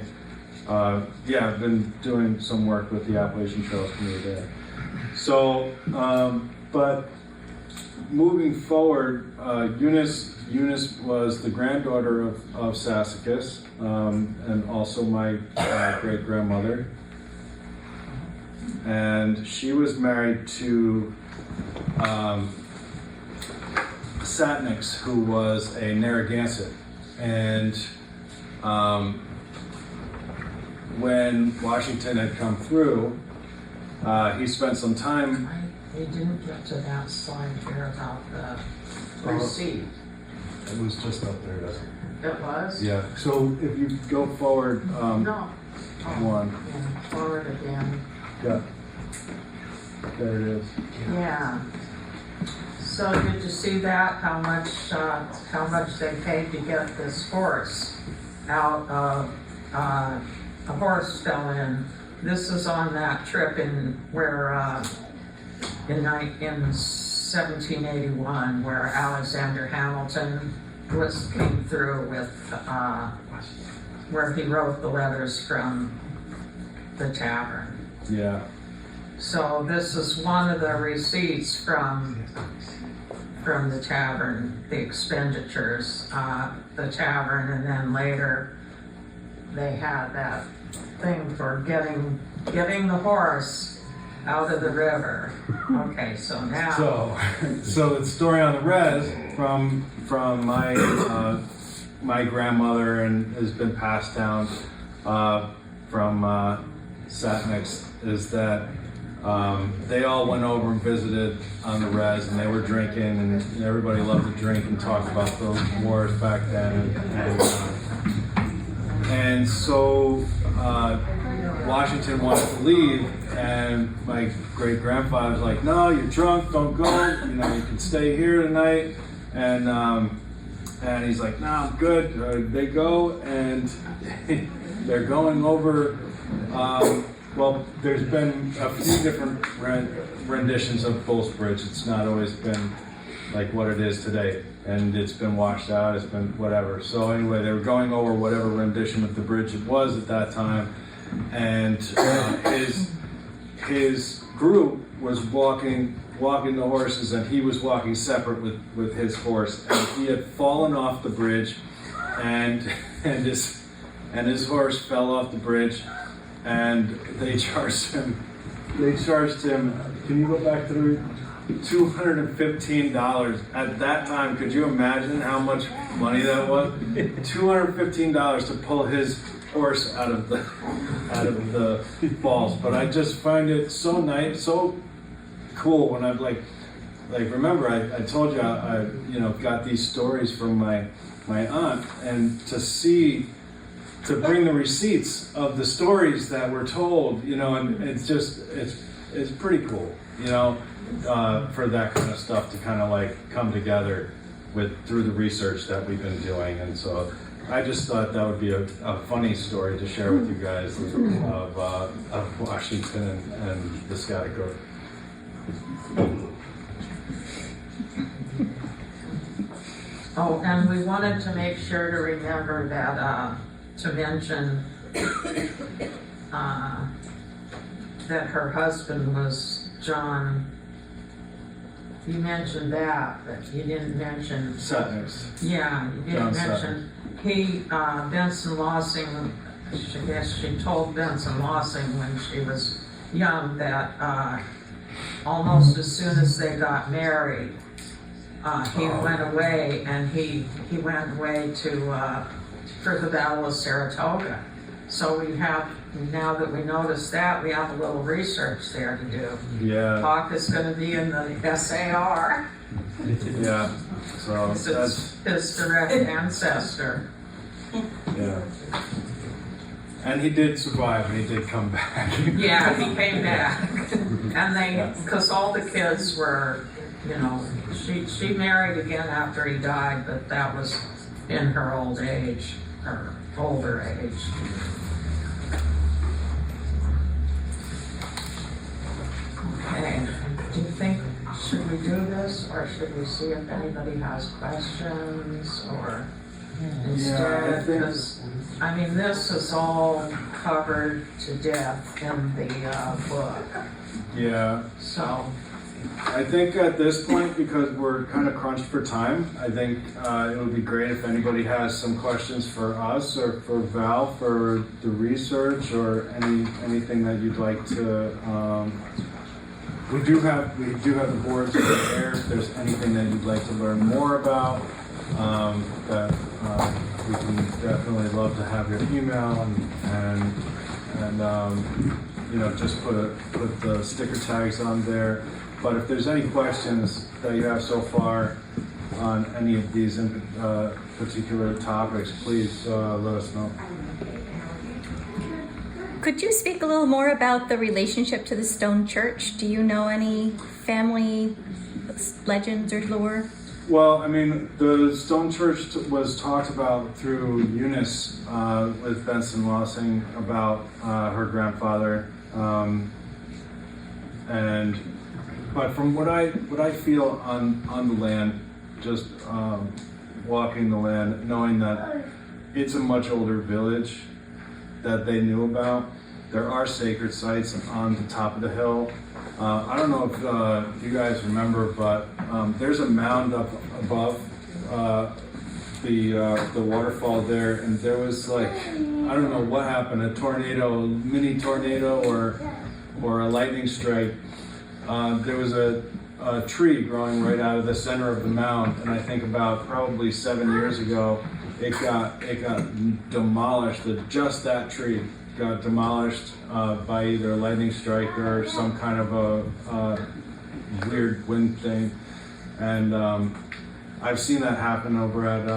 yeah, I've been doing some work with the Appalachian Trails Committee there. So, but moving forward, Eunice was the granddaughter of Sassacus, and also my great grandmother. And she was married to Satnix, who was a Narragansett. And when Washington had come through, he spent some time. We didn't get to that slide here about the receipt. It was just up there. It was? Yeah. So if you go forward, No. one. Yeah, forward again. Yeah. There it is. Yeah. So did you see that? How much they paid to get this horse out of, a horse fell in. This is on that trip in 1781, where Alexander Hamilton came through with, where he wrote the letters from the tavern. Yeah. So this is one of the receipts from the tavern, the expenditures, the tavern, and then later they had that thing for getting the horse out of the river. Okay, so now. So the story on the res from my grandmother and has been passed down from Satnix is that they all went over and visited on the res, and they were drinking, and everybody loved to drink and talk about those wars back then. And so Washington wanted to leave, and my great grandfather was like, "No, you're drunk. Don't go. You can stay here tonight." And he's like, "No, I'm good." They go, and they're going over. Well, there's been a few different renditions of Bull's Bridge. It's not always been like what it is today, and it's been washed out, it's been whatever. So anyway, they were going over whatever rendition of the bridge it was at that time, and his group was walking the horses, and he was walking separate with his horse, and he had fallen off the bridge, and his horse fell off the bridge. And they charged him. Can you go back through? $215 at that time. Could you imagine how much money that was? $215 to pull his horse out of the falls. But I just find it so nice, so cool when I'm like remember I told you I got these stories from my aunt, and to see to bring the receipts of the stories that were told, you know, and it's just, it's pretty cool, you know, for that kind of stuff to kind of like come together through the research that we've been doing. And so I just thought that would be a funny story to share with you guys of Washington and the Scaticor. Oh, and we wanted to make sure to remember that, to mention that her husband was John. You mentioned that, but you didn't mention. Setners. Yeah, you didn't mention. Benson Lossing, I guess she told Benson Lossing when she was young that almost as soon as they got married, he went away, and he went away for the Battle of Saratoga. So we have, now that we noticed that, we have a little research there to do. Yeah. Talk is going to be in the SAR. Yeah. So It's that's, his direct ancestor. yeah. And he did survive, and he did come back. Yeah, he came back. And Yeah. because all the kids were, you know, she married again after he died, but that was in her old age, her older age. Okay, do you think, should we do this, or should we see if anybody has questions, or instead, because, I mean, this is all covered to death in the book, Yeah. so. I think at this point, because we're kind of crunched for time, I think it would be great if anybody has some questions for us or for Val for the research or anything that you'd like to. We do have the boards there. If there's anything that you'd like to learn more about, that we can definitely love to have your email and you know, just put the sticker tags on there. But if there's any questions that you have so far on any of these particular topics, please let us know. Could you speak a little more about the relationship to the Stone Church? Do you know any family legends or lore? Well, I mean, the Stone Church was talked about through Eunice with Benson Lossing about her grandfather, but from what I feel on the land, just walking the land, knowing that it's a much older village that they knew about. There are sacred sites on the top of the hill. I don't know if you guys remember, but there's a mound up above the waterfall there, and there was like, I don't know what happened, a tornado, mini tornado, or a lightning strike. There was a tree growing right out of the center of the mound, and I think about probably 7 years ago, it got demolished. Just that tree got demolished by either a lightning strike or some kind of a weird wind thing. And I've seen that happen over at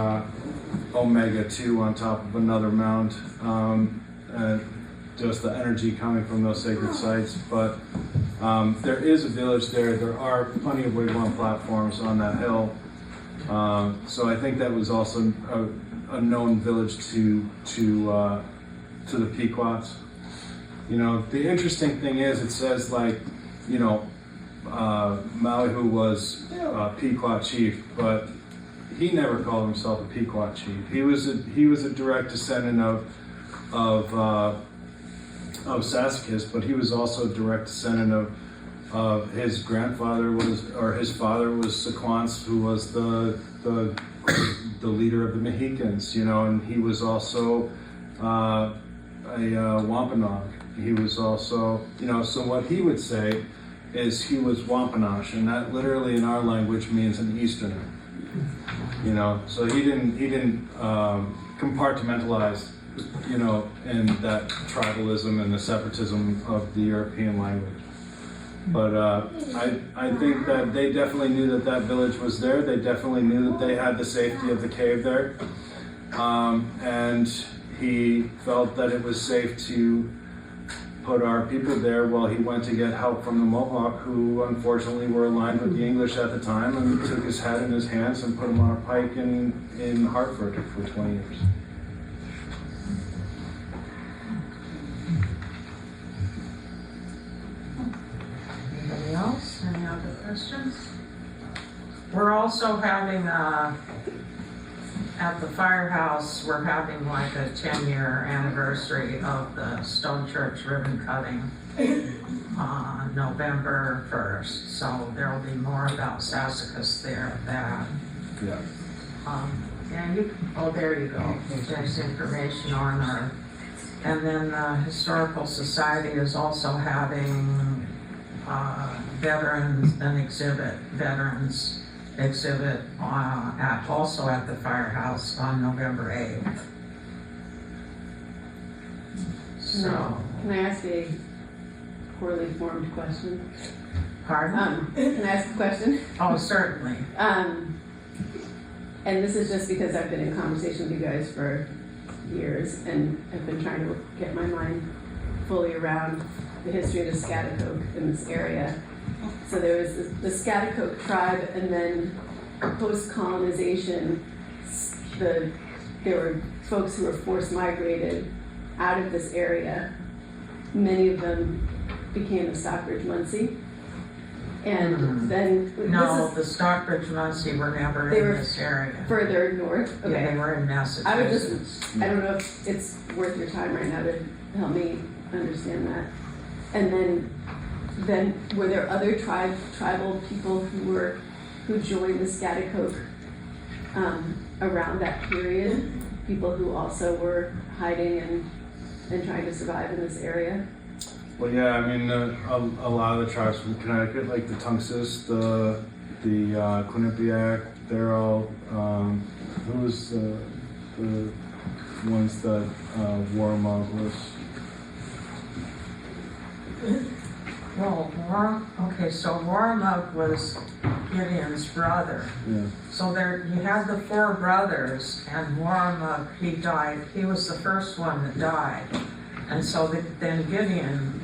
Omega 2 on top of another mound. And just the energy coming from those sacred sites. But there is a village there. There are plenty of wigwam platforms on that hill. So I think that was also a known village to the Pequots. You know, the interesting thing is, it says like, you know, Malihu was a Pequot chief, but he never called himself a Pequot chief. He was a direct descendant of Sassacus, but he was also a direct descendant of his grandfather his father was Sequance, who was the leader of the Mohicans, you know, and he was also a Wampanoag. He was also, you know, so what he would say is he was Wampanoag, and that literally in our language means an Easterner. You know, so he didn't compartmentalize, you know, in that tribalism and the separatism of the European language. But I think that they definitely knew that village was there. They definitely knew that they had the safety of the cave there. And, he felt that it was safe to put our people there while he went to get help from the Mohawk, who unfortunately were aligned with the English at the time, and took his head in his hands and put him on a pike in Hartford for 20 years. Anybody else? Any other questions? We're also having at the firehouse, we're having like a 10-year anniversary of the Stone Church ribbon cutting on November 1st. So there'll be more about Sassacus there at that. Yeah. Oh, there you go. There's information on our, and then the Historical Society is also having veterans exhibit also at the firehouse on November 8th. So, Can I ask a poorly formed question? pardon? Can I ask a question? Oh, certainly. And this is just because I've been in conversation with you guys for years, and I've been trying to get my mind fully around the history of the Schaghticoke in this area. So there was the Schaghticoke tribe, and then post-colonization, there were folks who were forced migrated out of this area. Many of them became the Stockbridge-Munsee. And then No, the Stockbridge Munsee were never They in were this area. further north. Yeah, they were in I would Massachusetts. I don't know if it's worth your time right now to help me understand that. And then were there other tribal people who joined the Schaghticoke around that period? People who also were hiding and trying to survive in this area? Well, yeah, I mean, a lot of the tribes from Connecticut, like the Tunguses, the Quinnipiac, they're all, who was the ones that Warmog was? Well, so Warmug was Gideon's brother. Yeah. So there, you had the four brothers, and Warmug, he died. He was the first one that died. And so then Gideon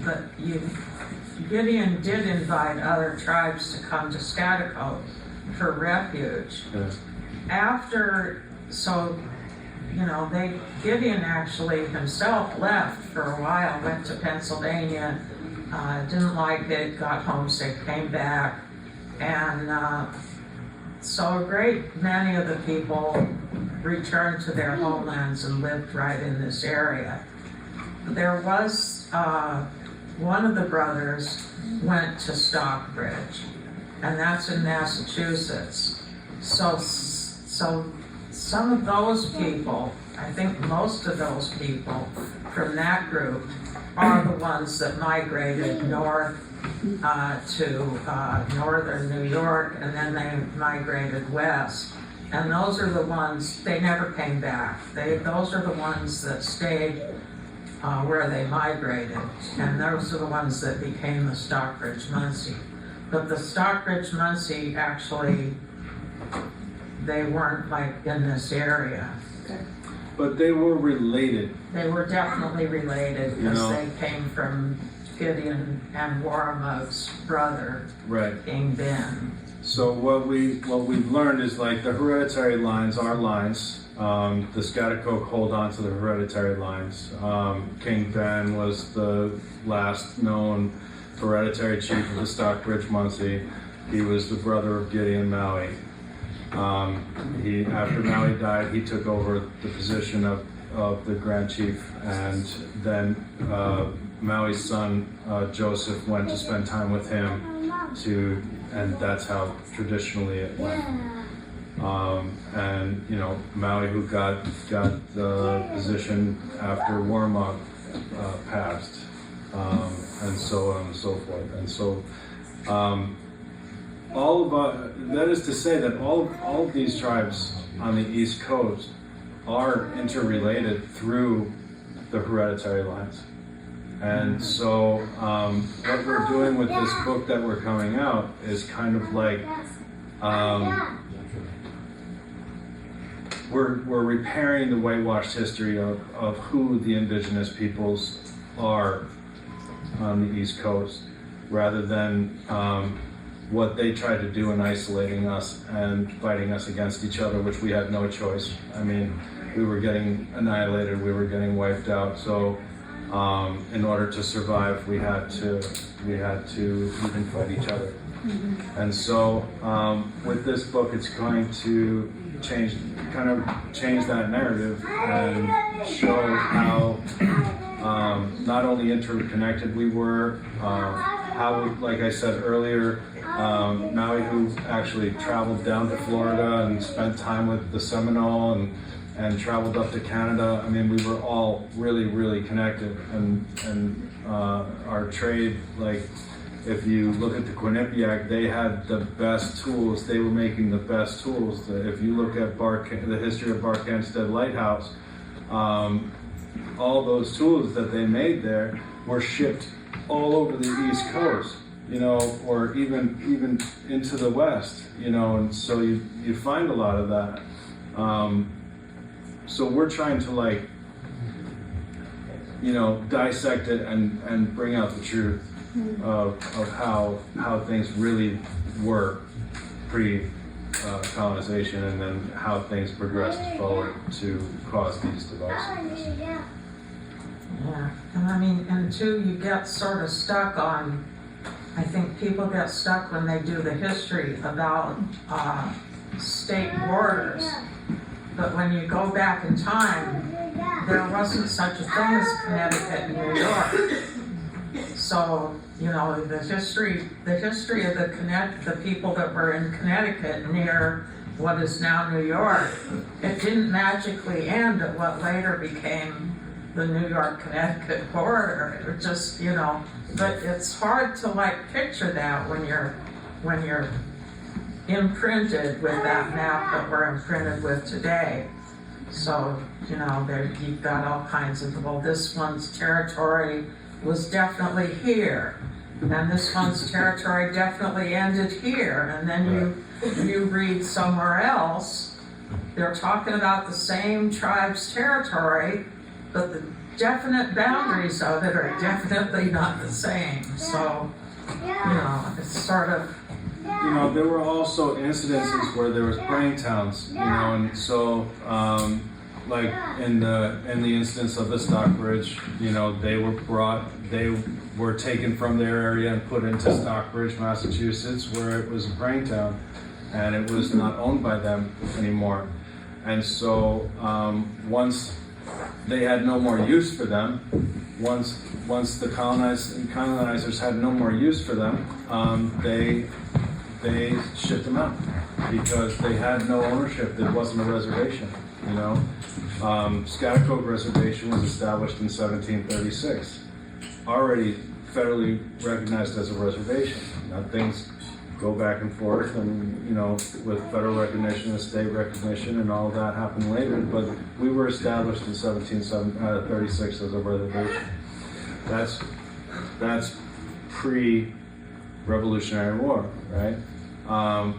did invite other tribes to come to Schaghticoke for refuge. Yeah. Gideon actually himself left for a while, went to Pennsylvania, didn't like it, got homesick, came back, and so a great many of the people returned to their homelands and lived right in this area. There was one of the brothers went to Stockbridge, and that's in Massachusetts. So some of those people, I think most of those people from that group are the ones that migrated north to northern New York, and then they migrated west. And those are the ones, they never came back. Those are the ones that stayed where they migrated, and those are the ones that became the Stockbridge-Munsee. But the Stockbridge-Munsee actually, they weren't like in this area. Okay. But they were related. They were definitely related because they came from Gideon and Warmug's brother, Right. King Ben. So what we've learned is like the hereditary lines are lines. The Schaghticoke hold on to the hereditary lines. King Ben was the last known hereditary chief of the Stockbridge-Munsee. He was the brother of Gideon Maui. After Maui died, he took over the position of the Grand Chief, and then Maui's son Joseph went to spend time with him and that's how traditionally it went. And Maui, who got the position after Warmog passed, and so on and so forth. And so that is to say that all of these tribes on the East Coast are interrelated through the hereditary lines. And so what we're doing with this book that we're coming out is kind of like we're repairing the whitewashed history of who the indigenous peoples are on the East Coast, rather than what they tried to do in isolating us and fighting us against each other, which we had no choice. I mean, we were getting annihilated, we were getting wiped out. So in order to survive, we had to even fight each other. And so with this book, it's going to change that narrative and show how not only interconnected we were, how, like I said earlier, Maui, who actually traveled down to Florida and spent time with the Seminole and traveled up to Canada. I mean, we were all really, really connected, and our trade, like, if you look at the Quinnipiac, they had the best tools. They were making the best tools. If you look at the history of Barkhamsted Lighthouse, all those tools that they made there were shipped all over the East Coast, or even into the West, and so you find a lot of that. So we're trying to dissect it and bring out the truth of how things really were pre-colonization, and then how things progressed forward to cause these divisiveness. Yeah, and I mean, and two, you get sort of stuck on, I think people get stuck when they do the history about state borders. But when you go back in time, there wasn't such a thing as Connecticut and New York. So, the history of the people that were in Connecticut near what is now New York, it didn't magically end at what later became the New York-Connecticut border. It was just, but it's hard to picture that when you're imprinted with that map that we're imprinted with today. So, you've got all kinds of, well, this one's territory was definitely here, and this one's territory definitely ended here, and then you read somewhere else, they're talking about the same tribe's territory, but the definite boundaries of it are definitely not the same. So, it's sort of... there were also incidences where there was brain towns, and so, like in the instance of the Stockbridge, they were taken from their area and put into Stockbridge, Massachusetts, where it was a brain town, and it was not owned by them anymore. And so once they had no more use for them, once the colonizers had no more use for them, they shipped them out because they had no ownership. There wasn't a reservation, Schaghticoke Reservation was established in 1736, already federally recognized as a reservation. Now things go back and forth, and with federal recognition and state recognition, and all of that happened later. But we were established in 1736 as a reservation. That's pre-Revolutionary War, right?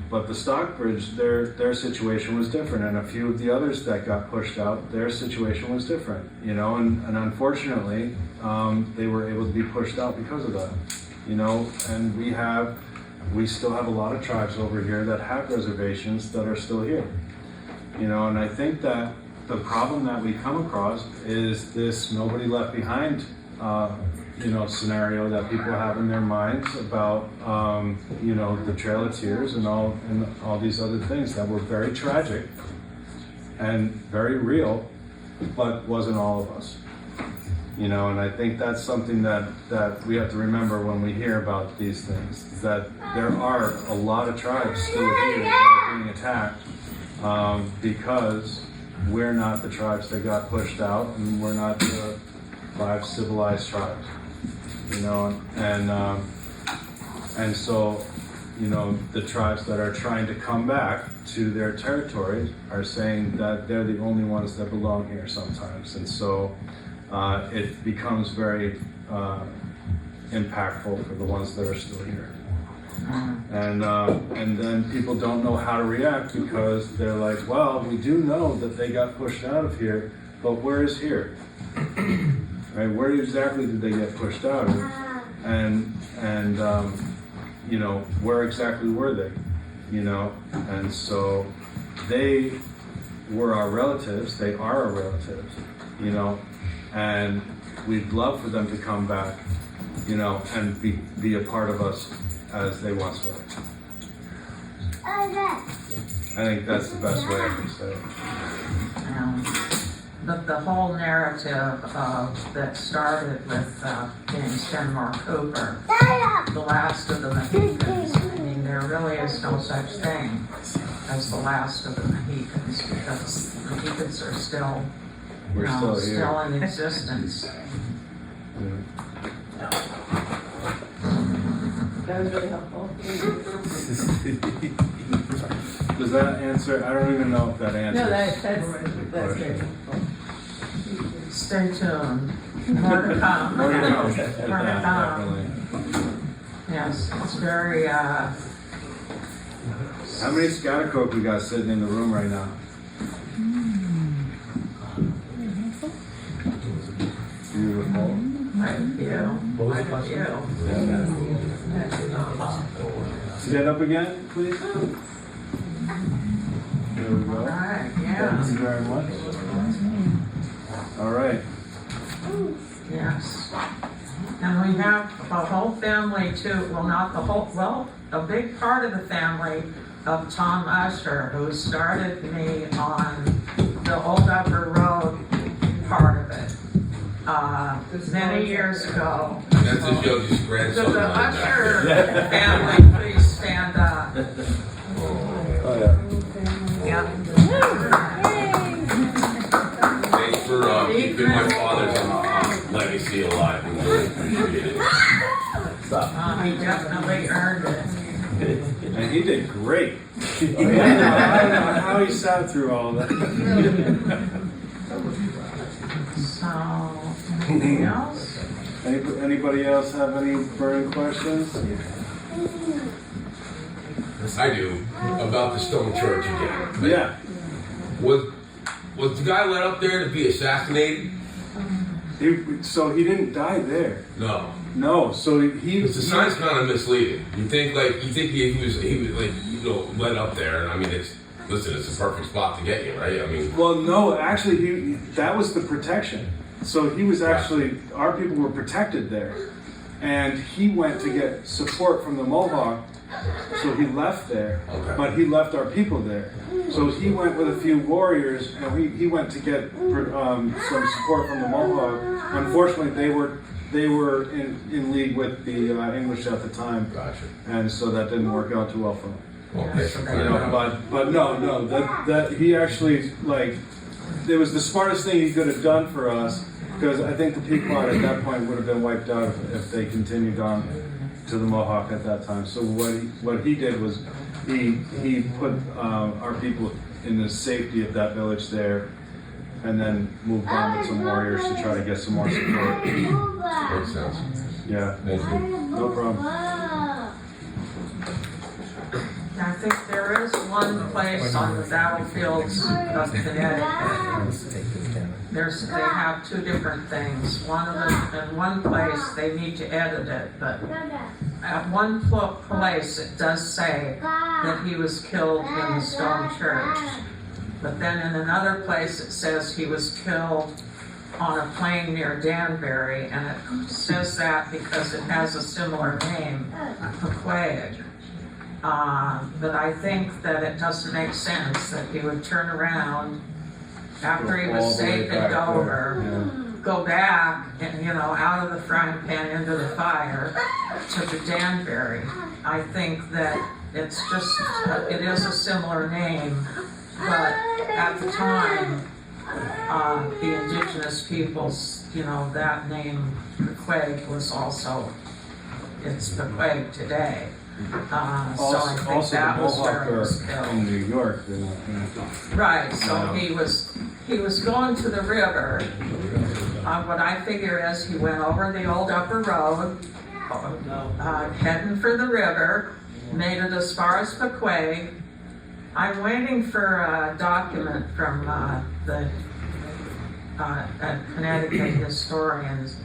But the Stockbridge, their situation was different, and a few of the others that got pushed out, their situation was different, and unfortunately, they were able to be pushed out because of that, and we still have a lot of tribes over here that have reservations that are still here, and I think that the problem that we come across is this nobody left behind scenario that people have in their minds about, the Trail of Tears and all these other things that were very tragic and very real, but wasn't all of us. And I think that's something that we have to remember when we hear about these things, that there are a lot of tribes still here that are being attacked because we're not the tribes that got pushed out, and we're not the 5 civilized tribes. And so, the tribes that are trying to come back to their territories are saying that they're the only ones that belong here sometimes. And so it becomes very impactful for the ones that are still here. And then people don't know how to react because they're like, well, we do know that they got pushed out of here, but where is here? Right? Where exactly did they get pushed out of? And you know, where exactly were they? You know, and so they were our relatives. They are our relatives. You know, and we'd love for them to come back. You know, and be a part of us as they once were. I think that's the best way I can say it. The whole narrative that started with James Fenimore Cooper, the last of the Mohicans, I mean, there really is no such thing as the last of the Mohicans because the Mohicans are still, We're still here. still in existence. That was really helpful. Does that answer? I don't even know if that answers. No, that's very helpful. Stay tuned. More to come. More to come. More to come. Definitely. Yes, it's very, How many Scattercoke we got sitting in the room right now? Beautiful. quite a few. Stand up again, please. There we go. All right, Thank yeah, you very much. All right. yes. And we have a whole family too, well, not the whole, well, a big part of the family of Tom Usher, who started me on the Old Upper Road part of it, many years ago. That's his youngest So grandson. the right Usher there. family, please stand up. Oh, yeah. Yeah. Thanks for keeping my father's legacy alive. We really appreciate it. He definitely earned it. And he did great. I don't know how he sat through all that. So, anything else? Anybody else have any burning questions? I do. About the Stone Church again. Yeah. Was the guy let up there to be assassinated? So he didn't die there. No. No. So he Because the sign's kind of misleading. You think he was like, you know, let up there, and I mean it's a perfect spot to get you, right? I mean. Well, no, actually, that was the protection. So he was actually, our people were protected there. And he went to get support from the Mohawk, so he left there. Okay. But he left our people there. So he went with a few warriors, and he went to get some support from the Mohawk. Unfortunately, they were in league with the English at the time. Gotcha. And so that didn't work out too well for him. Okay. You know, but no, that he actually, like, it was the smartest thing he could have done for us, because I think the Pequot at that point would have been wiped out if they continued on to the Mohawk at that time. So what he did was he put our people in the safety of that village there, and then moved on with some warriors to try to get some more support. Makes sense. Yeah, Thank you. no problem. I think there is one place on the battlefields of Connecticut. They have two different things. One of them, in one place, they need to edit it, but at one place it does say that he was killed in the Stone Church. But then in another place it says he was killed on a plain near Danbury, and it says that because it has a similar name, Pequag. But I think that it doesn't make sense that he would turn around after he was All the way safe in back there, Dover, yeah. go back and, out of the frying pan into the fire to the Danbury. I think that it's just, it is a similar name, but at the time, the indigenous peoples, that name, Pequag, was also, it's Pequag today. So I think Also, that the was Mohawk where he was are killed. in New York. They're not, Right, so Yeah. he was going to the river. What I figure is he went over the Old Upper Road, heading for the river, made it as far as Pequay. I'm waiting for a document from the Connecticut historians.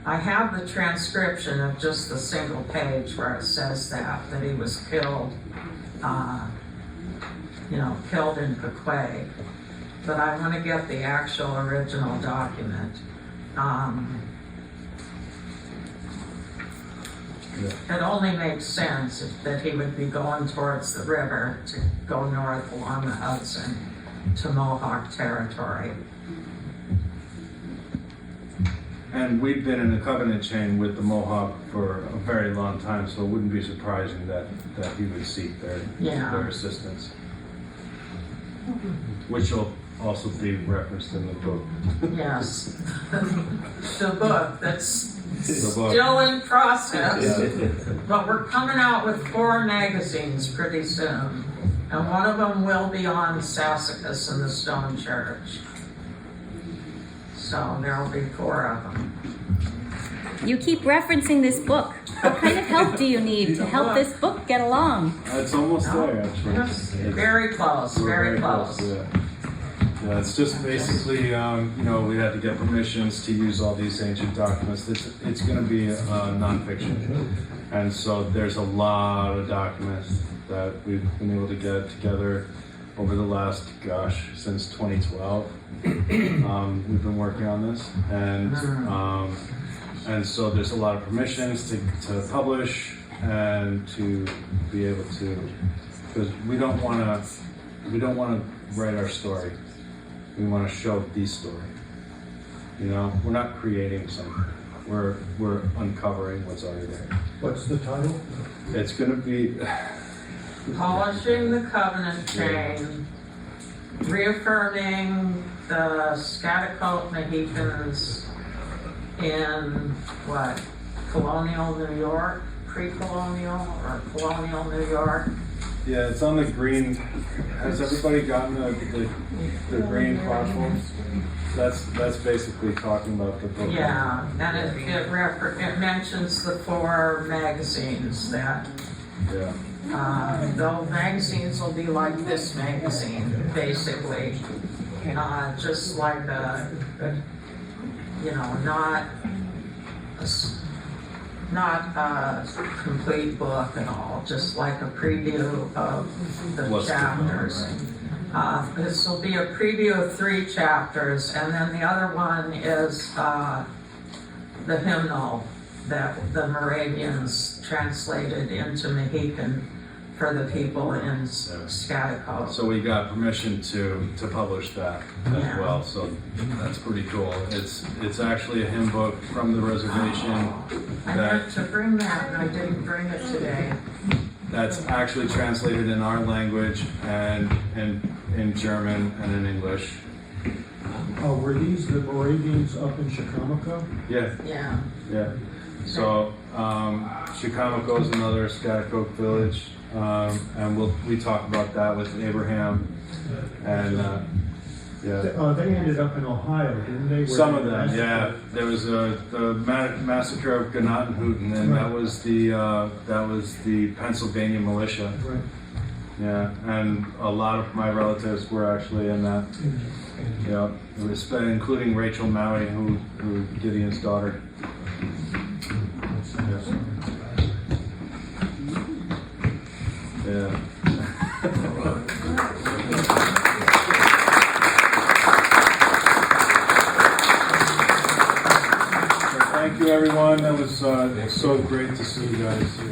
I have the transcription of just the single page where it says that he was killed, killed in Pequay. But I want to get the actual original document. It only makes sense that he would be going towards the river to go north along the Hudson to Mohawk territory. And we've been in a covenant chain with the Mohawk for a very long time, so it wouldn't be surprising that he would seek their assistance. Which will also be referenced in the book. Yes. The book that's The book. still in process, but we're coming out with 4 magazines pretty soon. And one of them will be on Sassacus and the Stone Church. So there'll be 4 of them. You keep referencing this book. What kind of help do you need to help this book get along? It's almost there, actually. Yes, very close, We're very close. Yeah, it's just basically, we had to get permissions to use all these ancient documents. It's going to be nonfiction. And so there's a lot of documents that we've been able to get together over the last, since 2012. We've been working on this. And so there's a lot of permissions to publish and to be able to, because we don't want to write our story. We want to show the story. We're not creating something. We're uncovering what's already there. What's the title? It's going to be Polishing the covenant chain, reaffirming the Scotticoke Mohicans in colonial New York, pre-colonial or colonial New York. Yeah, it's on the green. Has everybody gotten the green platforms? That's basically talking about the book. Yeah, and it mentions the 4 magazines that. Yeah. Those magazines will be like this magazine, basically. Just like not a complete book at all, just like a preview of the chapters. This will be a preview of 3 chapters, and then the other one is the hymnal that the Moravians translated into Mohican for the people in Scotticoke. So we got permission to publish that as well. So that's pretty cool. It's actually a hymn book from the reservation. I meant to bring that, and I didn't bring it today. That's actually translated in our language and in German and in English. Were these the Moravians up in Chicago? Yeah. Yeah. So Chicago is another Scotticoke village, and we talk about that with Abraham, and They ended up in Ohio, didn't they? some of them, yeah. There was the massacre of Gnadenhutten, and that was the Pennsylvania militia. Right. Yeah, and a lot of my relatives were actually in that. Yeah, it was, including Rachel Maui, who Gideon's daughter. Yeah. Thank you, everyone. That was so great to see you guys here.